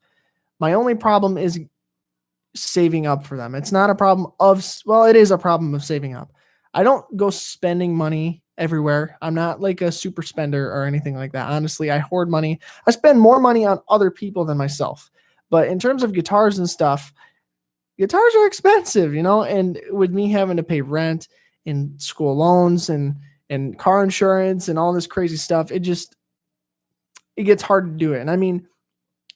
My only problem is saving up for them. It's not a problem of, well, it is a problem of saving up. I don't go spending money everywhere. I'm not like a super spender or anything like that. Honestly, I hoard money. I spend more money on other people than myself. But in terms of guitars and stuff, guitars are expensive, and with me having to pay rent and school loans and car insurance and all this crazy stuff, it gets hard to do it. And I mean,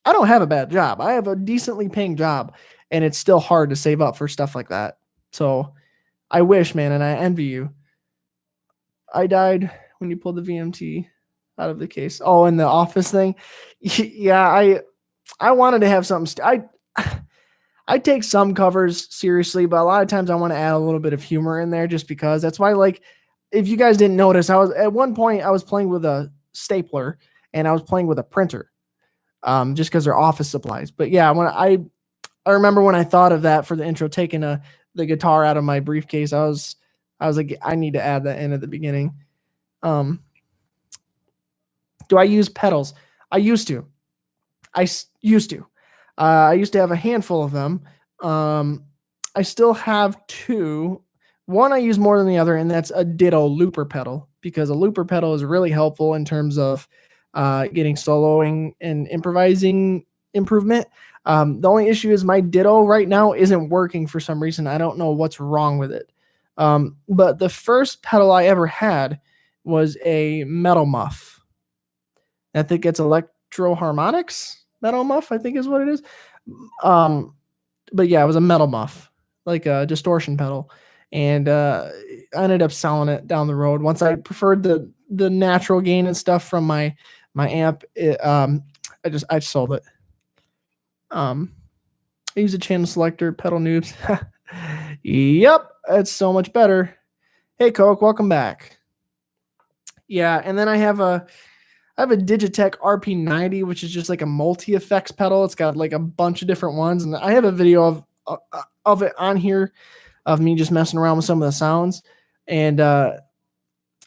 I don't have a bad job. I have a decently paying job, and it's still hard to save up for stuff like that. So I wish, man, and I envy you. I died when you pulled the VMT out of the case. Oh, and the Office thing. Yeah, I wanted to have something. I take some covers seriously, but a lot of times I want to add a little bit of humor in there just because. That's why, like, if you guys didn't notice, at one point I was playing with a stapler and I was playing with a printer, just because they're office supplies. But yeah, when I remember when I thought of that for the intro, taking the guitar out of my briefcase, I was like, I need to add that in at the beginning. Do I use pedals? I used to. I used to have a handful of them. I still have 2. One I use more than the other, and that's a ditto looper pedal, because a looper pedal is really helpful in terms of getting soloing and improvising improvement. The only issue is my ditto right now isn't working for some reason. I don't know what's wrong with it. But the first pedal I ever had was a metal muff. I think it's Electro Harmonics metal muff, I think is what it is. But yeah, it was a metal muff, like a distortion pedal. And I ended up selling it down the road. Once I preferred the natural gain and stuff from my amp, I sold it. I use a channel selector, pedal noobs. Yep, that's so much better. Hey Coke, welcome back. Yeah, and then I have a Digitech RP90, which is just like a multi-effects pedal. It's got like a bunch of different ones, and I have a video of it on here, of me just messing around with some of the sounds. And I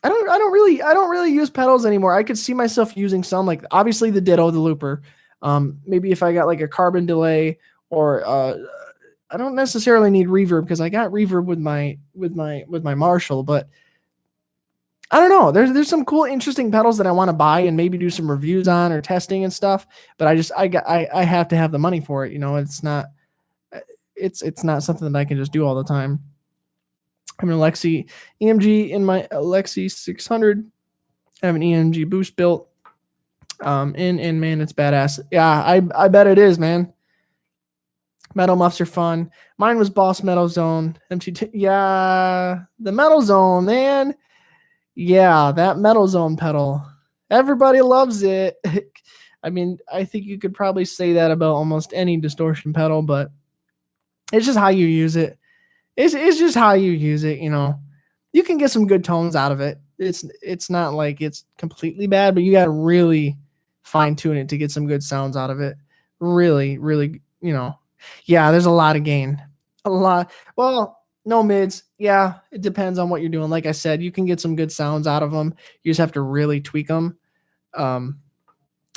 don't really use pedals anymore. I could see myself using some, like obviously the ditto, the looper. Maybe if I got like a carbon delay, or I don't necessarily need reverb, because I got reverb with my Marshall, but I don't know. There's some cool, interesting pedals that I want to buy and maybe do some reviews on or testing and stuff. But I have to have the money for it. It's not something that I can just do all the time. I'm an Alexi EMG in my Alexi 600. I have an EMG boost built. And man, it's badass. Yeah, I bet it is, man. Metal muffs are fun. Mine was Boss Metal Zone MT2. Yeah, the Metal Zone, man. Yeah, that Metal Zone pedal. Everybody loves it. I mean, I think you could probably say that about almost any distortion pedal, but it's just how you use it. It's just how you use it, You can get some good tones out of it. It's not like it's completely bad, but you got to really fine tune it to get some good sounds out of it. Really, really, Yeah, there's a lot of gain. A lot. Well, no mids. Yeah, it depends on what you're doing. Like I said, you can get some good sounds out of them. You just have to really tweak them.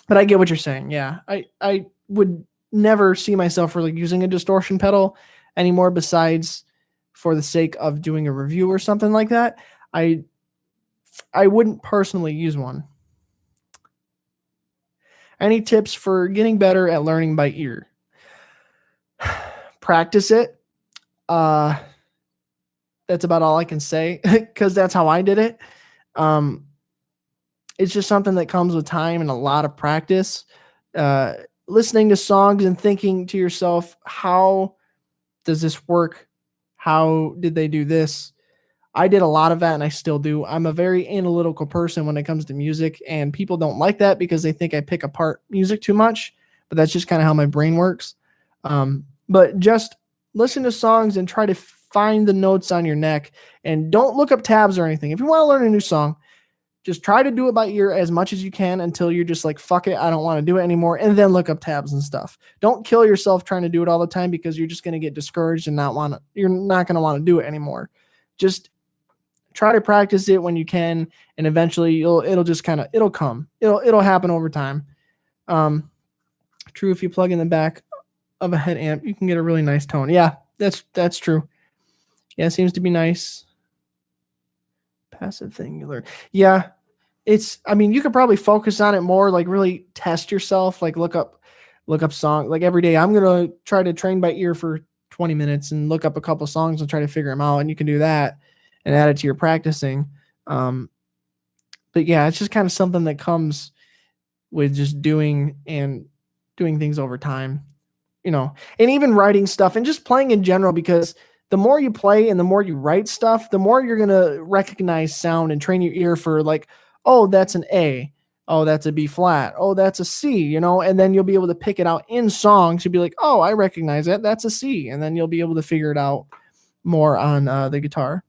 But I get what you're saying. Yeah, I would never see myself really using a distortion pedal anymore. Besides, for the sake of doing a review or something like that, I I wouldn't personally use one. Any tips for getting better at learning by ear? Practice it. Uh, that's about all I can say because that's how I did it. Um, it's just something that comes with time and a lot of practice. Uh, Listening to songs and thinking to yourself, how does this work? How did they do this? I did a lot of that and I still do. I'm a very analytical person when it comes to music, and people don't like that because they think I pick apart music too much, but that's just kind of how my brain works. But just listen to songs and try to find the notes on your neck, and don't look up tabs or anything. If you want to learn a new song, just try to do it by ear as much as you can until you're just like, fuck it, I don't want to do it anymore. And then look up tabs and stuff. Don't kill yourself trying to do it all the time because you're just going to get discouraged and you're not going to want to do it anymore. Just try to practice it when you can. And eventually it'll just kind of, it'll come, it'll happen over time. True. If you plug in the back of a head amp, you can get a really nice tone. Yeah, that's true. Yeah. It seems to be nice. Passive thing you learn. Yeah, I mean, you could probably focus on it more, like really test yourself, like look up song, like every day I'm going to try to train by ear for 20 minutes and look up a couple songs and try to figure them out. And you can do that and add it to your practicing. But yeah, it's just kind of something that comes with just doing things over time, and even writing stuff and just playing in general, because the more you play and the more you write stuff, the more you're going to recognize sound and train your ear for like, oh, that's an A. Oh, that's a B flat. Oh, that's a C, and then you'll be able to pick it out in songs. You'll be like, oh, I recognize that. That's a C. And then you'll be able to figure it out more on the guitar.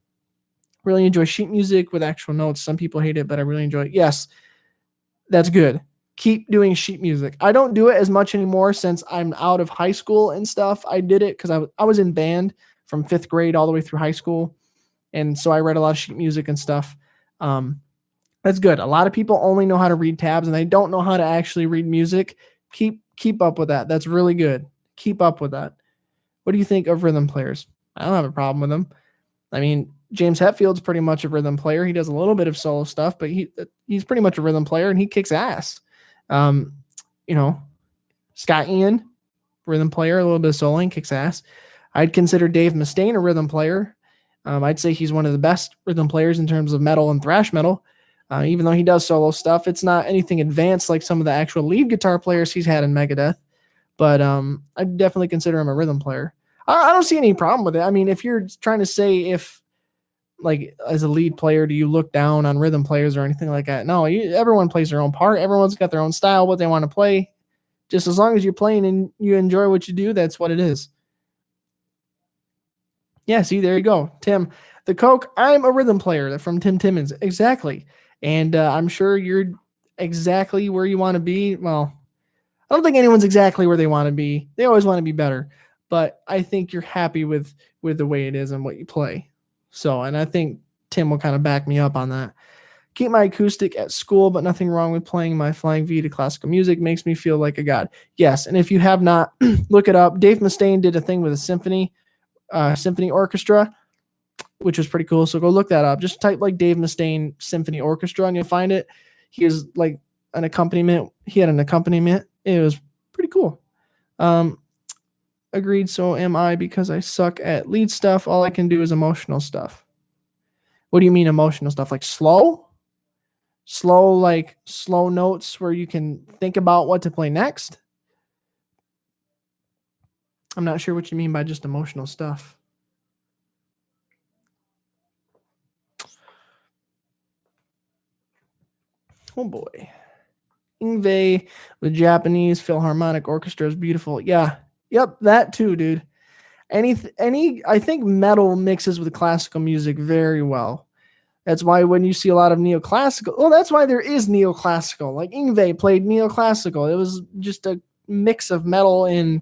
Really enjoy sheet music with actual notes. Some people hate it, but I really enjoy it. Yes, that's good. Keep doing sheet music. I don't do it as much anymore since I'm out of high school and stuff. I did it because I was in band from 5th grade all the way through high school. And so I read a lot of sheet music and stuff. That's good. A lot of people only know how to read tabs and they don't know how to actually read music. Keep up with that. That's really good. Keep up with that. What do you think of rhythm players? I don't have a problem with them. I mean, James Hetfield's pretty much a rhythm player. He does a little bit of solo stuff, but he's pretty much a rhythm player and he kicks ass. Scott Ian, rhythm player, a little bit of soloing, kicks ass. I'd consider Dave Mustaine a rhythm player. I'd say he's one of the best rhythm players in terms of metal and thrash metal. Even though he does solo stuff, it's not anything advanced like some of the actual lead guitar players he's had in Megadeth. But I'd definitely consider him a rhythm player. I don't see any problem with it. I mean, if you're trying to say if, like, as a lead player, do you look down on rhythm players or anything like that? No, everyone plays their own part. Everyone's got their own style, what they want to play. Just as long as you're playing and you enjoy what you do, that's what it is. Yeah, see, there you go. Tim, the Coke, I'm a rhythm player from Tim Timmons. Exactly. And I'm sure you're exactly where you want to be. Well, I don't think anyone's exactly where they want to be. They always want to be better. But I think you're happy with the way it is and what you play. So, and I think Tim will kind of back me up on that. Keep my acoustic at school, but nothing wrong with playing my Flying V to classical music. Makes me feel like a god. Yes, and if you have not, look it up. Dave Mustaine did a thing with a symphony orchestra, which was pretty cool. So go look that up. Just type like Dave Mustaine Symphony Orchestra and you'll find it. He is like an accompaniment. He had an accompaniment. It was pretty cool. Agreed. So am I, because I suck at lead stuff. All I can do is emotional stuff. What do you mean emotional stuff? Like slow, like slow notes where you can think about what to play next? I'm not sure what you mean by just emotional stuff. Oh boy. Ingve, the Japanese Philharmonic Orchestra is beautiful. Yeah. Yep, that too, dude. I think metal mixes with classical music very well. That's why when you see a lot of neoclassical, well, that's why there is neoclassical. Like Ingve played neoclassical. It was just a mix of metal and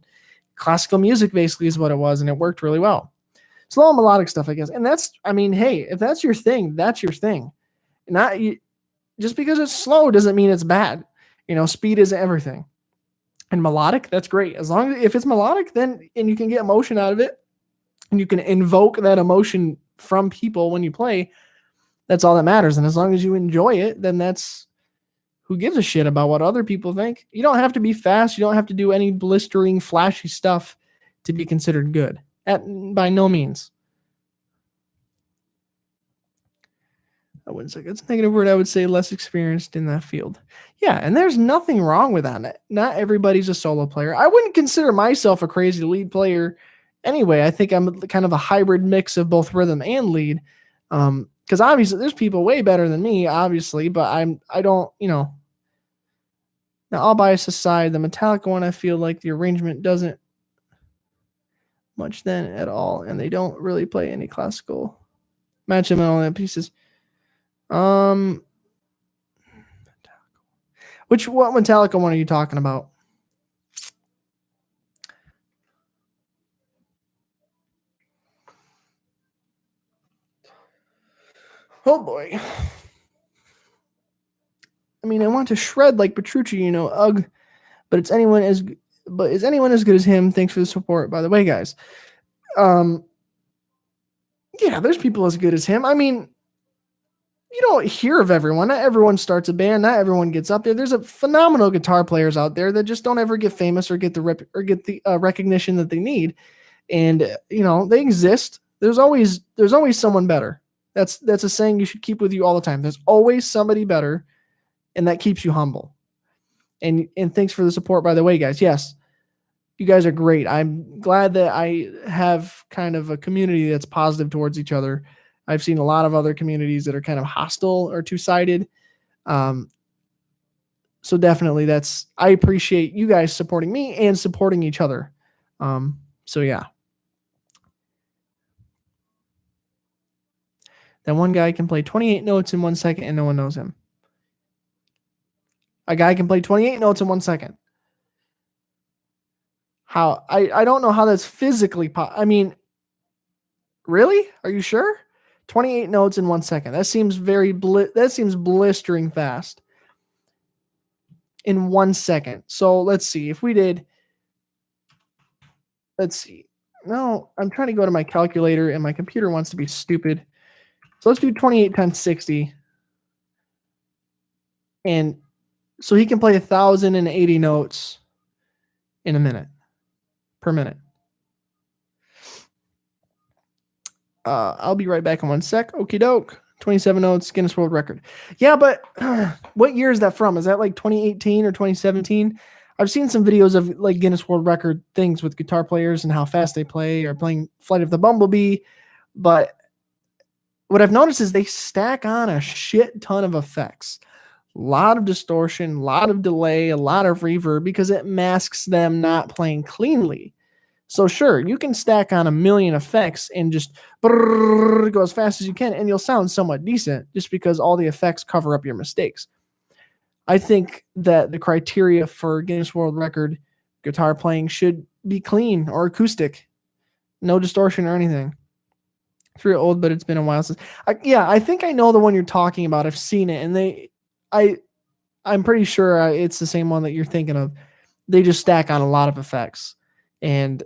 classical music, basically, is what it was, and it worked really well. Slow melodic stuff, I guess. And that's, I mean, hey, if that's your thing, that's your thing. Just because it's slow doesn't mean it's bad. Speed isn't everything. And melodic, that's great. As long as if it's melodic, then and you can get emotion out of it, and you can invoke that emotion from people when you play, that's all that matters. And as long as you enjoy it, then that's who gives a shit about what other people think. You don't have to be fast. You don't have to do any blistering, flashy stuff to be considered good. By no means. I wouldn't say it's a negative word. I would say less experienced in that field. Yeah, and there's nothing wrong with that. Not everybody's a solo player. I wouldn't consider myself a crazy lead player anyway. I think I'm kind of a hybrid mix of both rhythm and lead. Because obviously there's people way better than me, obviously, but I don't. Now, all bias aside, the Metallica one, I feel like the arrangement doesn't much then at all, and they don't really play any classical match them on all pieces. What Metallica one are you talking about? Oh boy. I mean, I want to shred like Petrucci, ugh. But is anyone as good as him? Thanks for the support, by the way, guys. Yeah, there's people as good as him. I mean, you don't hear of everyone. Not everyone starts a band. Not everyone gets up there. There's a phenomenal guitar players out there that just don't ever get famous or get the recognition that they need. And they exist. There's always someone better. That's a saying you should keep with you all the time. There's always somebody better, and that keeps you humble. And thanks for the support, by the way, guys. Yes, you guys are great. I'm glad that I have kind of a community that's positive towards each other. I've seen a lot of other communities that are kind of hostile or two-sided. So definitely I appreciate you guys supporting me and supporting each other. So yeah. That one guy can play 28 notes in 1 second and no one knows him. A guy can play 28 notes in 1 second. How? I don't know how that's physically I mean, really? Are you sure? 28 notes in 1 second. That seems that seems blistering fast. In 1 second. So let's see. If we did, let's see. No, I'm trying to go to my calculator and my computer wants to be stupid. So let's do 28 times 60. And so he can play 1,080 notes in a minute, per minute. I'll be right back in 1 sec. Okie doke. 27 notes, Guinness World Record. Yeah, but what year is that from? Is that like 2018 or 2017? I've seen some videos of like Guinness World Record things with guitar players and how fast they play or playing Flight of the Bumblebee. But what I've noticed is they stack on a shit ton of effects. A lot of distortion, a lot of delay, a lot of reverb because it masks them not playing cleanly. So sure, you can stack on a million effects and just go as fast as you can and you'll sound somewhat decent just because all the effects cover up your mistakes. I think that the criteria for Guinness World Record guitar playing should be clean or acoustic. No distortion or anything. It's real old, but it's been a while since. I think I know the one you're talking about. I've seen it, and I'm pretty sure it's the same one that you're thinking of. They just stack on a lot of effects, and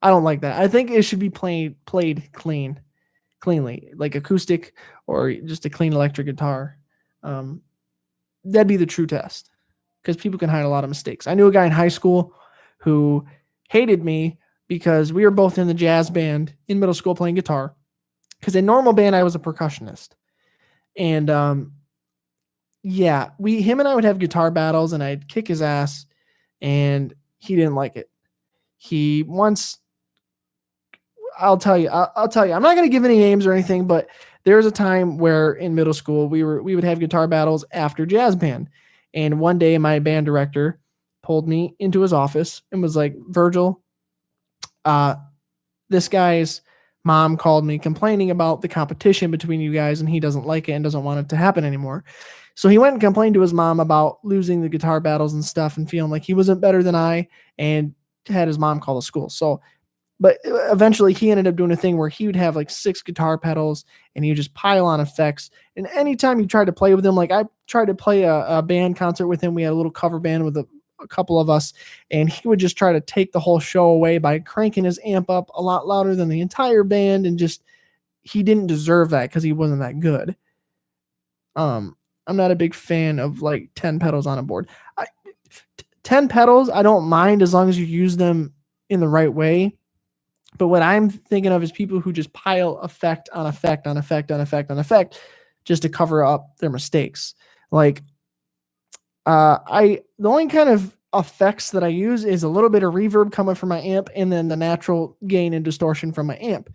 I don't like that. I think it should be played cleanly, like acoustic or just a clean electric guitar. That'd be the true test, because people can hide a lot of mistakes. I knew a guy in high school who hated me because we were both in the jazz band in middle school playing guitar. Because in normal band, I was a percussionist. And him and I would have guitar battles and I'd kick his ass and he didn't like it. I'll tell you, I'm not going to give any names or anything, but there was a time where in middle school we would have guitar battles after jazz band. And one day my band director pulled me into his office and was like, Virgil, this guy's mom called me complaining about the competition between you guys and he doesn't like it and doesn't want it to happen anymore. So he went and complained to his mom about losing the guitar battles and stuff and feeling like he wasn't better than I, and had his mom call the school. So But eventually he ended up doing a thing where he would have like 6 guitar pedals and he would just pile on effects. And anytime you tried to play with him, like I tried to play a band concert with him. We had a little cover band with a couple of us, and he would just try to take the whole show away by cranking his amp up a lot louder than the entire band. And just, he didn't deserve that because he wasn't that good. I'm not a big fan of like 10 pedals on a board. 10 pedals, I don't mind as long as you use them in the right way. But what I'm thinking of is people who just pile effect on effect on effect on effect on effect just to cover up their mistakes. Like, the only kind of effects that I use is a little bit of reverb coming from my amp and then the natural gain and distortion from my amp.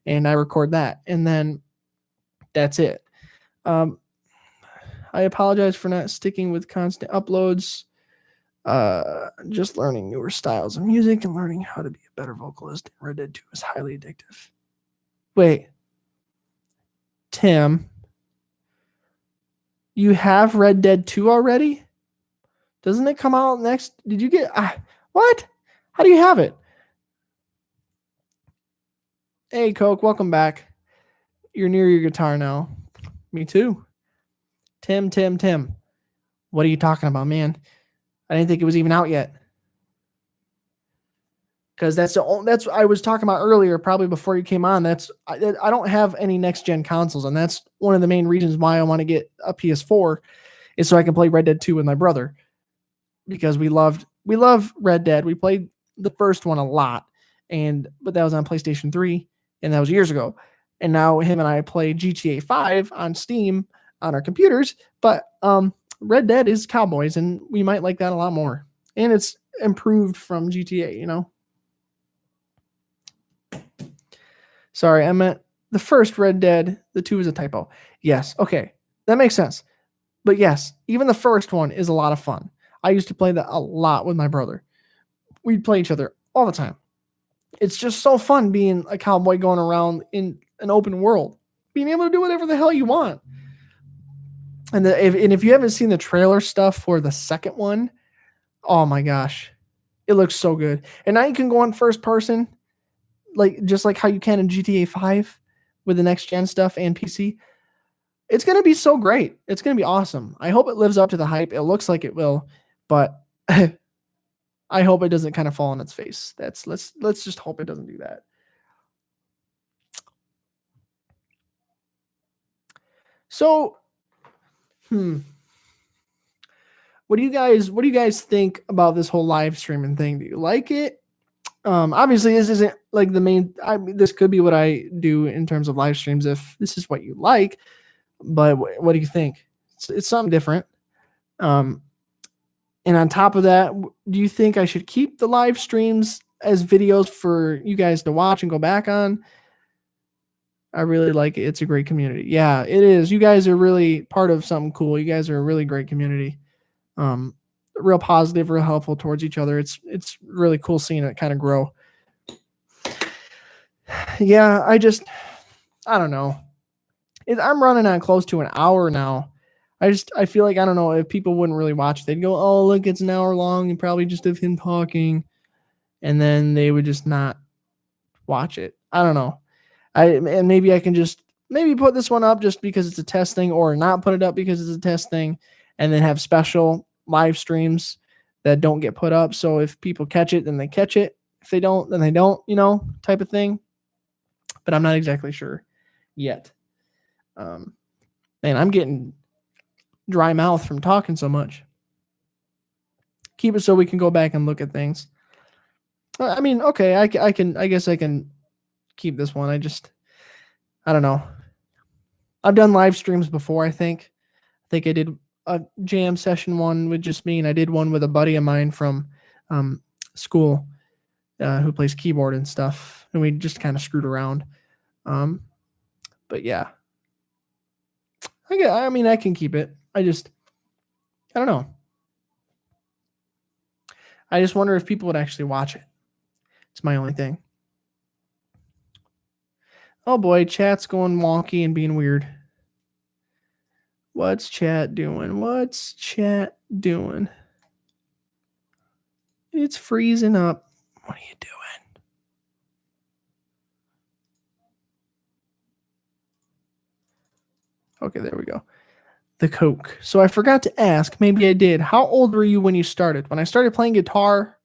And I record that. And then that's it. I apologize for not sticking with constant uploads. Just learning newer styles of music and learning how to be a better vocalist. Red Dead 2 is highly addictive. Wait, Tim, you have Red Dead 2 already? Doesn't it come out next? Did you get what? How do you have it? Hey, Coke, welcome back. You're near your guitar now. Me too. Tim. What are you talking about, man? I didn't think it was even out yet. Because that's what I was talking about earlier, probably before you came on. I don't have any next gen consoles, and that's one of the main reasons why I want to get a PS4 is so I can play Red Dead 2 with my brother. Because we love Red Dead. We played the first one a lot, but that was on PlayStation 3, and that was years ago. And now him and I play GTA 5 on Steam on our computers. But Red Dead is cowboys, and we might like that a lot more. And it's improved from GTA, you know. Sorry, I meant the first Red Dead. The 2 is a typo. Yes, okay, that makes sense. But yes, even the first one is a lot of fun. I used to play that a lot with my brother. We'd play each other all the time. It's just so fun being a cowboy going around in an open world, being able to do whatever the hell you want. And if you haven't seen the trailer stuff for the second one, oh my gosh, it looks so good. And now you can go on first person, just like how you can in GTA 5 with the next gen stuff and PC. It's going to be so great. It's going to be awesome. I hope it lives up to the hype. It looks like it will, but I hope it doesn't kind of fall on its face. Let's just hope it doesn't do that. So, what do you guys think about this whole live streaming thing? Do you like it? Obviously this isn't like the main, this could be what I do in terms of live streams if this is what you like, but what do you think? It's something different. And on top of that, do you think I should keep the live streams as videos for you guys to watch and go back on? I really like it. It's a great community. Yeah, it is. You guys are really part of something cool. You guys are a really great community. Real positive, real helpful towards each other. It's really cool seeing it kind of grow. Yeah, I don't know. I'm running on close to an hour now. I feel like, I don't know, if people wouldn't really watch, they'd go, oh, look, it's an hour long and probably just of him talking. And then they would just not watch it. I don't know. And maybe I can just put this one up just because it's a test thing, or not put it up because it's a test thing, and then have special live streams that don't get put up. So if people catch it, then they catch it. If they don't, then they don't, type of thing. But I'm not exactly sure yet. Man, I'm getting dry mouth from talking so much. Keep it so we can go back and look at things. I mean, okay, I guess I can keep this one. I don't know. I've done live streams before, I think. I did a jam session one with just me, and I did one with a buddy of mine from school who plays keyboard and stuff, and we just kind of screwed around. But yeah, I can keep it. I don't know. I just wonder if people would actually watch it. It's my only thing. Oh boy, chat's going wonky and being weird. What's chat doing? It's freezing up. What are you doing? Okay, there we go. The Coke. So I forgot to ask, maybe I did. How old were you when you started? When I started playing guitar,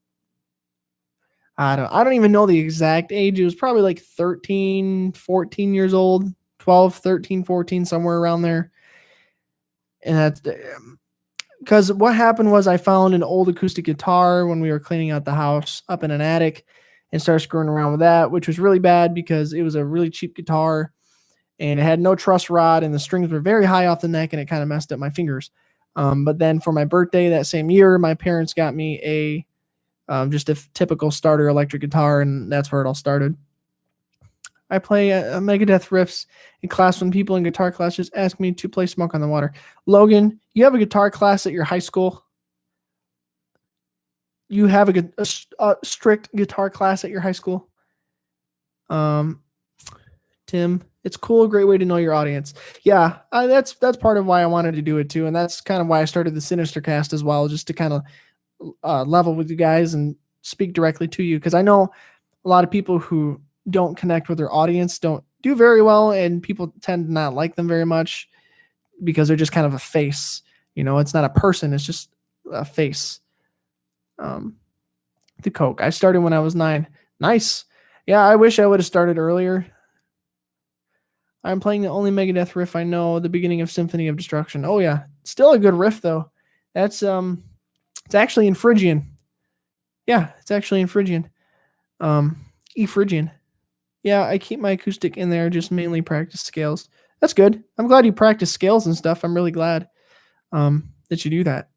I don't even know the exact age. It was probably like 13, 14 years old, 12, 13, 14, somewhere around there. And that's because what happened was I found an old acoustic guitar when we were cleaning out the house up in an attic and started screwing around with that, which was really bad because it was a really cheap guitar and it had no truss rod and the strings were very high off the neck and it kind of messed up my fingers. But then for my birthday that same year, my parents got me just a typical starter electric guitar, and that's where it all started. I play Megadeth riffs in class when people in guitar class just ask me to play Smoke on the Water. Logan, you have a guitar class at your high school? You have a strict guitar class at your high school? Tim, it's cool. Great way to know your audience. Yeah, that's part of why I wanted to do it too, and that's kind of why I started the Sinister Cast as well, just to kind of level with you guys and speak directly to you, because I know a lot of people who don't connect with their audience don't do very well, and people tend to not like them very much because they're just kind of a face. It's not a person, it's just a face. The Coke. I started when I was 9. Nice. Yeah, I wish I would have started earlier. I'm playing the only Megadeth riff I know, the beginning of Symphony of Destruction. Oh yeah, still a good riff though. That's it's actually in Phrygian. Yeah, it's actually in Phrygian. E Phrygian. Yeah, I keep my acoustic in there, just mainly practice scales. That's good. I'm glad you practice scales and stuff. I'm really glad that you do that.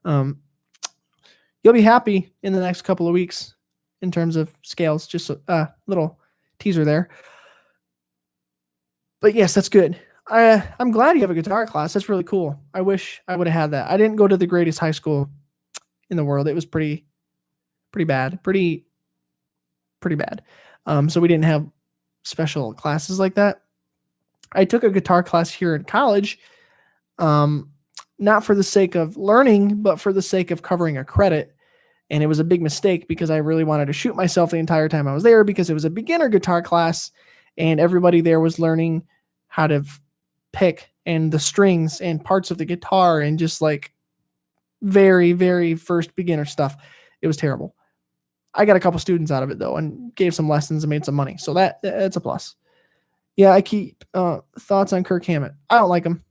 You'll be happy in the next couple of weeks in terms of scales. Just a little teaser there. But yes, that's good. I'm glad you have a guitar class. That's really cool. I wish I would have had that. I didn't go to the greatest high school in the world. It was pretty bad. Pretty bad. So we didn't have special classes like that. I took a guitar class here in college, not for the sake of learning, but for the sake of covering a credit. And it was a big mistake because I really wanted to shoot myself the entire time I was there, because it was a beginner guitar class and everybody there was learning how to pick and the strings and parts of the guitar and just like very, very first beginner stuff. It was terrible. I got a couple students out of it though and gave some lessons and made some money. So that's a plus. Yeah, I keep thoughts on Kirk Hammett. I don't like him.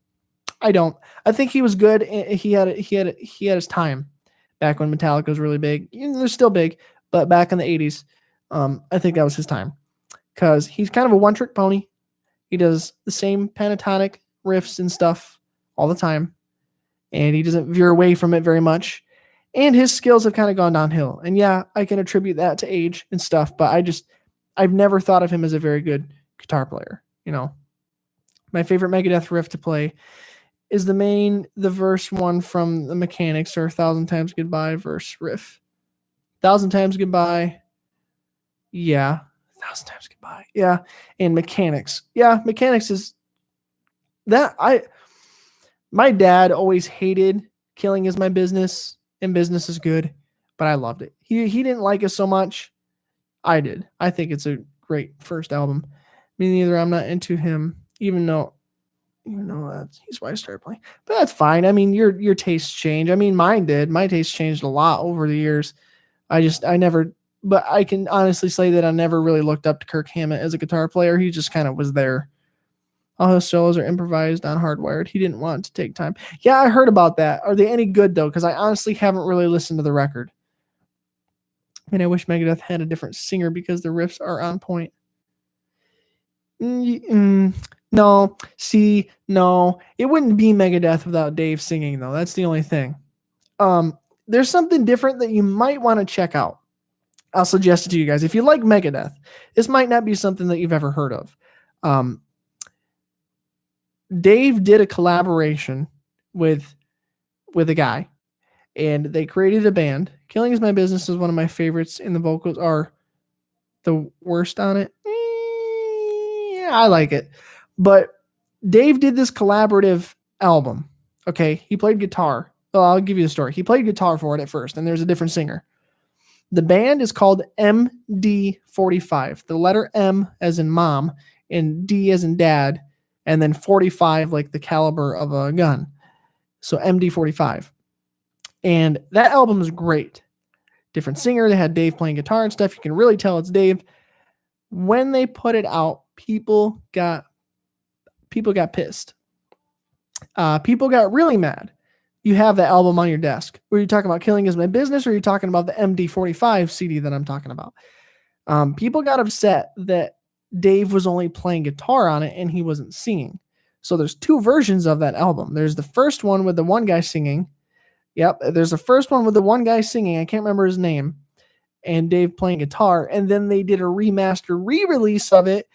I don't. I think he was good. He had his time back when Metallica was really big. They're still big, but back in the 80s, I think that was his time, because he's kind of a one-trick pony. He does the same pentatonic riffs and stuff all the time, and he doesn't veer away from it very much. And his skills have kind of gone downhill. And yeah, I can attribute that to age and stuff, but I've never thought of him as a very good guitar player. My favorite Megadeth riff to play is the verse one from the Mechanics, or 1,000 Times Goodbye verse riff. 1,000 Times Goodbye. Yeah. 1,000 Times Goodbye. Yeah. And Mechanics. Yeah. Mechanics is that my dad always hated Killing Is My Business and Business Is Good, but I loved it. He didn't like it so much. I did. I think it's a great first album. Me neither. I'm not into him, even though he's why I started playing. But that's fine. I mean, your tastes change. I mean, mine did. My tastes changed a lot over the years. But I can honestly say that I never really looked up to Kirk Hammett as a guitar player. He just kind of was there. All his solos are improvised on Hardwired. He didn't want to take time. Yeah, I heard about that. Are they any good though? Because I honestly haven't really listened to the record. And I wish Megadeth had a different singer because the riffs are on point. No, it wouldn't be Megadeth without Dave singing though. That's the only thing. There's something different that you might want to check out. I'll suggest it to you guys. If you like Megadeth, this might not be something that you've ever heard of. Dave did a collaboration with a guy, and they created a band. Killing Is My Business is one of my favorites, and the vocals are the worst on it. Yeah, I like it. But Dave did this collaborative album. Okay, he played guitar. Well, I'll give you the story. He played guitar for it at first, and there's a different singer. The band is called MD45. The letter M as in mom and D as in dad, and then 45 like the caliber of a gun. So MD45. And that album is great. Different singer. They had Dave playing guitar and stuff. You can really tell it's Dave. When they put it out, people got pissed. People got really mad. You have that album on your desk. Were you talking about Killing Is My Business, or are you talking about the MD45 CD that I'm talking about? People got upset that Dave was only playing guitar on it and he wasn't singing. So there's two versions of that album. There's the first one with the one guy singing. Yep, there's the first one with the one guy singing. I can't remember his name. And Dave playing guitar. And then they did a remaster re-release of it,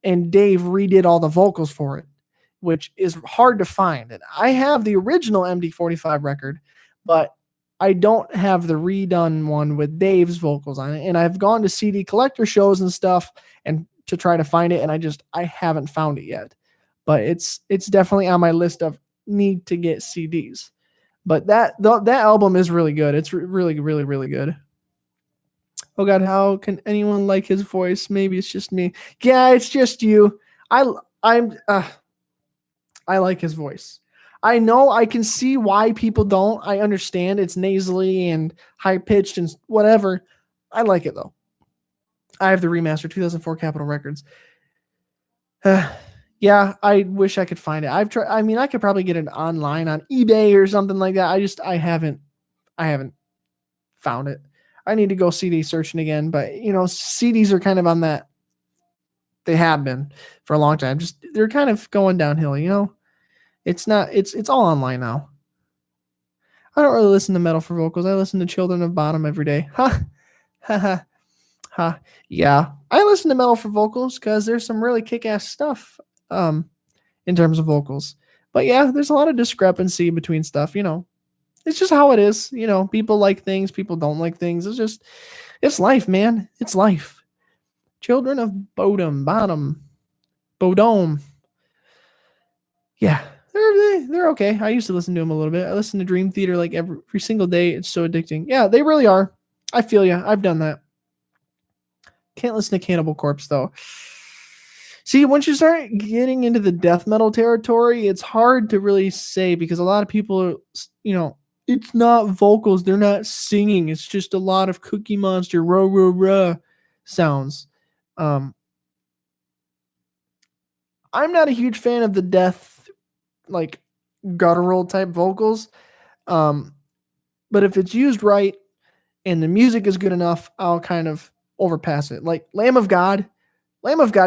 and Dave redid all the vocals for it, which is hard to find. And I have the original MD45 record, but I don't have the redone one with Dave's vocals on it. And I've gone to CD collector shows and stuff and to try to find it, and I haven't found it yet. But it's definitely on my list of need to get CDs. But that album is really good. It's really, really, really good. Oh God, how can anyone like his voice? Maybe it's just me. Yeah, it's just you. I like his voice. I know, I can see why people don't. I understand it's nasally and high pitched and whatever. I like it though. I have the remaster 2004 Capitol Records. Yeah, I wish I could find it. I've tried. I mean, I could probably get it online on eBay or something like that. I haven't found it. I need to go CD searching again, but CDs are kind of on that. They have been for a long time. Just they're kind of going downhill. It's not. It's all online now. I don't really listen to metal for vocals. I listen to Children of Bottom every day. Ha ha ha. Yeah, I listen to metal for vocals because there's some really kick-ass stuff. In terms of vocals, but yeah, there's a lot of discrepancy between stuff. It's just how it is. People like things, people don't like things. It's life, man. It's life. Children of Bodom. Yeah, they're okay. I used to listen to them a little bit. I listen to Dream Theater like every single day. It's so addicting. Yeah, they really are. I feel you. I've done that. Can't listen to Cannibal Corpse though. See, once you start getting into the death metal territory, it's hard to really say because a lot of people, it's not vocals. They're not singing. It's just a lot of Cookie Monster, rah, rah, rah sounds. I'm not a huge fan of the death, like guttural type vocals. But if it's used right and the music is good enough, I'll kind of overpass it. Like Lamb of God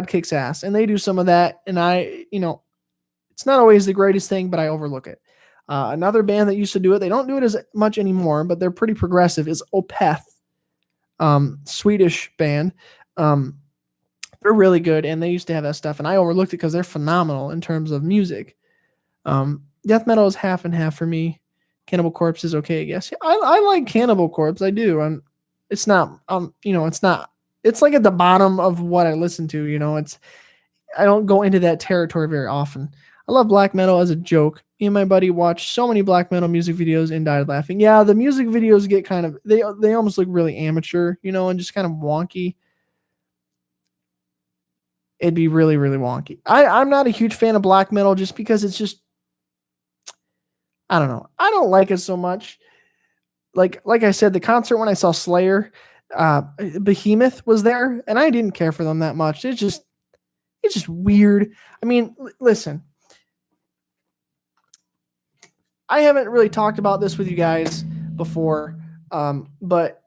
kicks ass, and they do some of that, and it's not always the greatest thing, but I overlook it. Another band that used to do it, they don't do it as much anymore, but they're pretty progressive, is Opeth, Swedish band. They're really good, and they used to have that stuff, and I overlooked it because they're phenomenal in terms of music. Death metal is half and half for me. Cannibal Corpse is okay, I guess. I like Cannibal Corpse, I do. It's not, it's not. It's like at the bottom of what I listen to, I don't go into that territory very often. I love black metal as a joke. Me and my buddy watched so many black metal music videos and died laughing. Yeah, the music videos get kind of, they almost look really amateur, and just kind of wonky. It'd be really, really wonky. I'm not a huge fan of black metal just because it's just, I don't know. I don't like it so much. Like I said, the concert when I saw Slayer, Behemoth was there, and I didn't care for them that much. It's just weird. I mean, listen, I haven't really talked about this with you guys before, but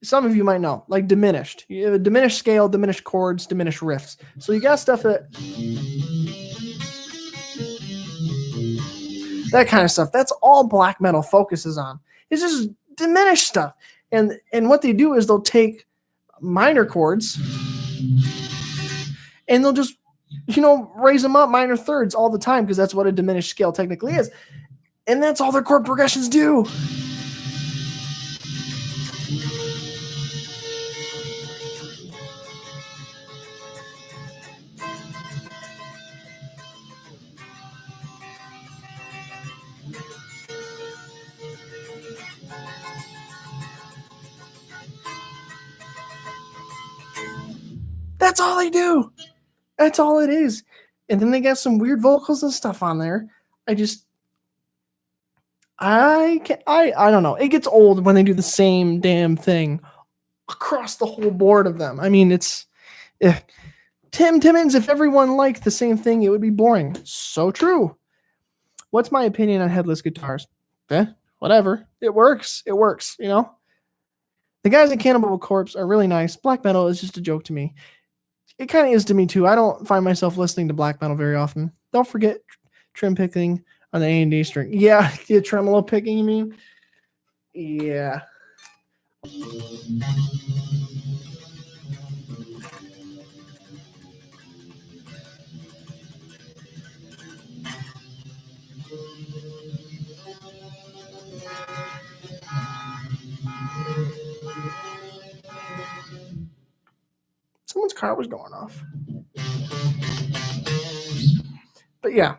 some of you might know, like diminished. You have a diminished scale, diminished chords, diminished riffs. So you got stuff that kind of stuff. That's all black metal focuses on. It's just diminished stuff. And what they do is they'll take minor chords and they'll just, raise them up minor thirds all the time because that's what a diminished scale technically is. And that's all their chord progressions do. That's all they do. That's all it is. And then they got some weird vocals and stuff on there. I just I don't know. It gets old when they do the same damn thing across the whole board of them. I mean, it's Tim Timmons, if everyone liked the same thing, it would be boring. So true. What's my opinion on headless guitars? Whatever. It works. It works, you know? The guys at Cannibal Corpse are really nice. Black metal is just a joke to me. It kind of is to me, too. I don't find myself listening to black metal very often. Don't forget trim picking on the A&D string. Yeah, tremolo picking, you mean? Yeah. Someone's car was going off. But yeah.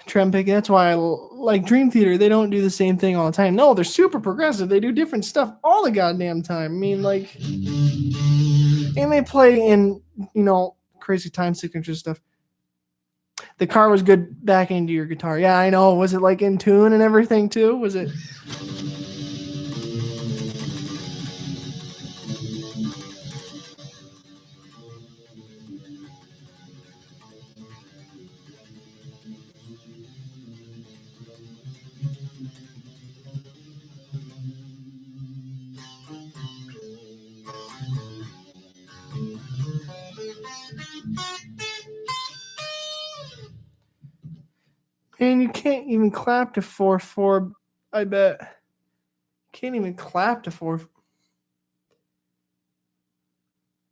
Trem picking. That's why I like Dream Theater. They don't do the same thing all the time. No, they're super progressive. They do different stuff all the goddamn time. I mean, like, and they play in, crazy time signature stuff. The car was good back into your guitar. Yeah, I know. Was it like in tune and everything too? Was it? And you can't even clap to 4/4. I bet. Can't even clap to 4.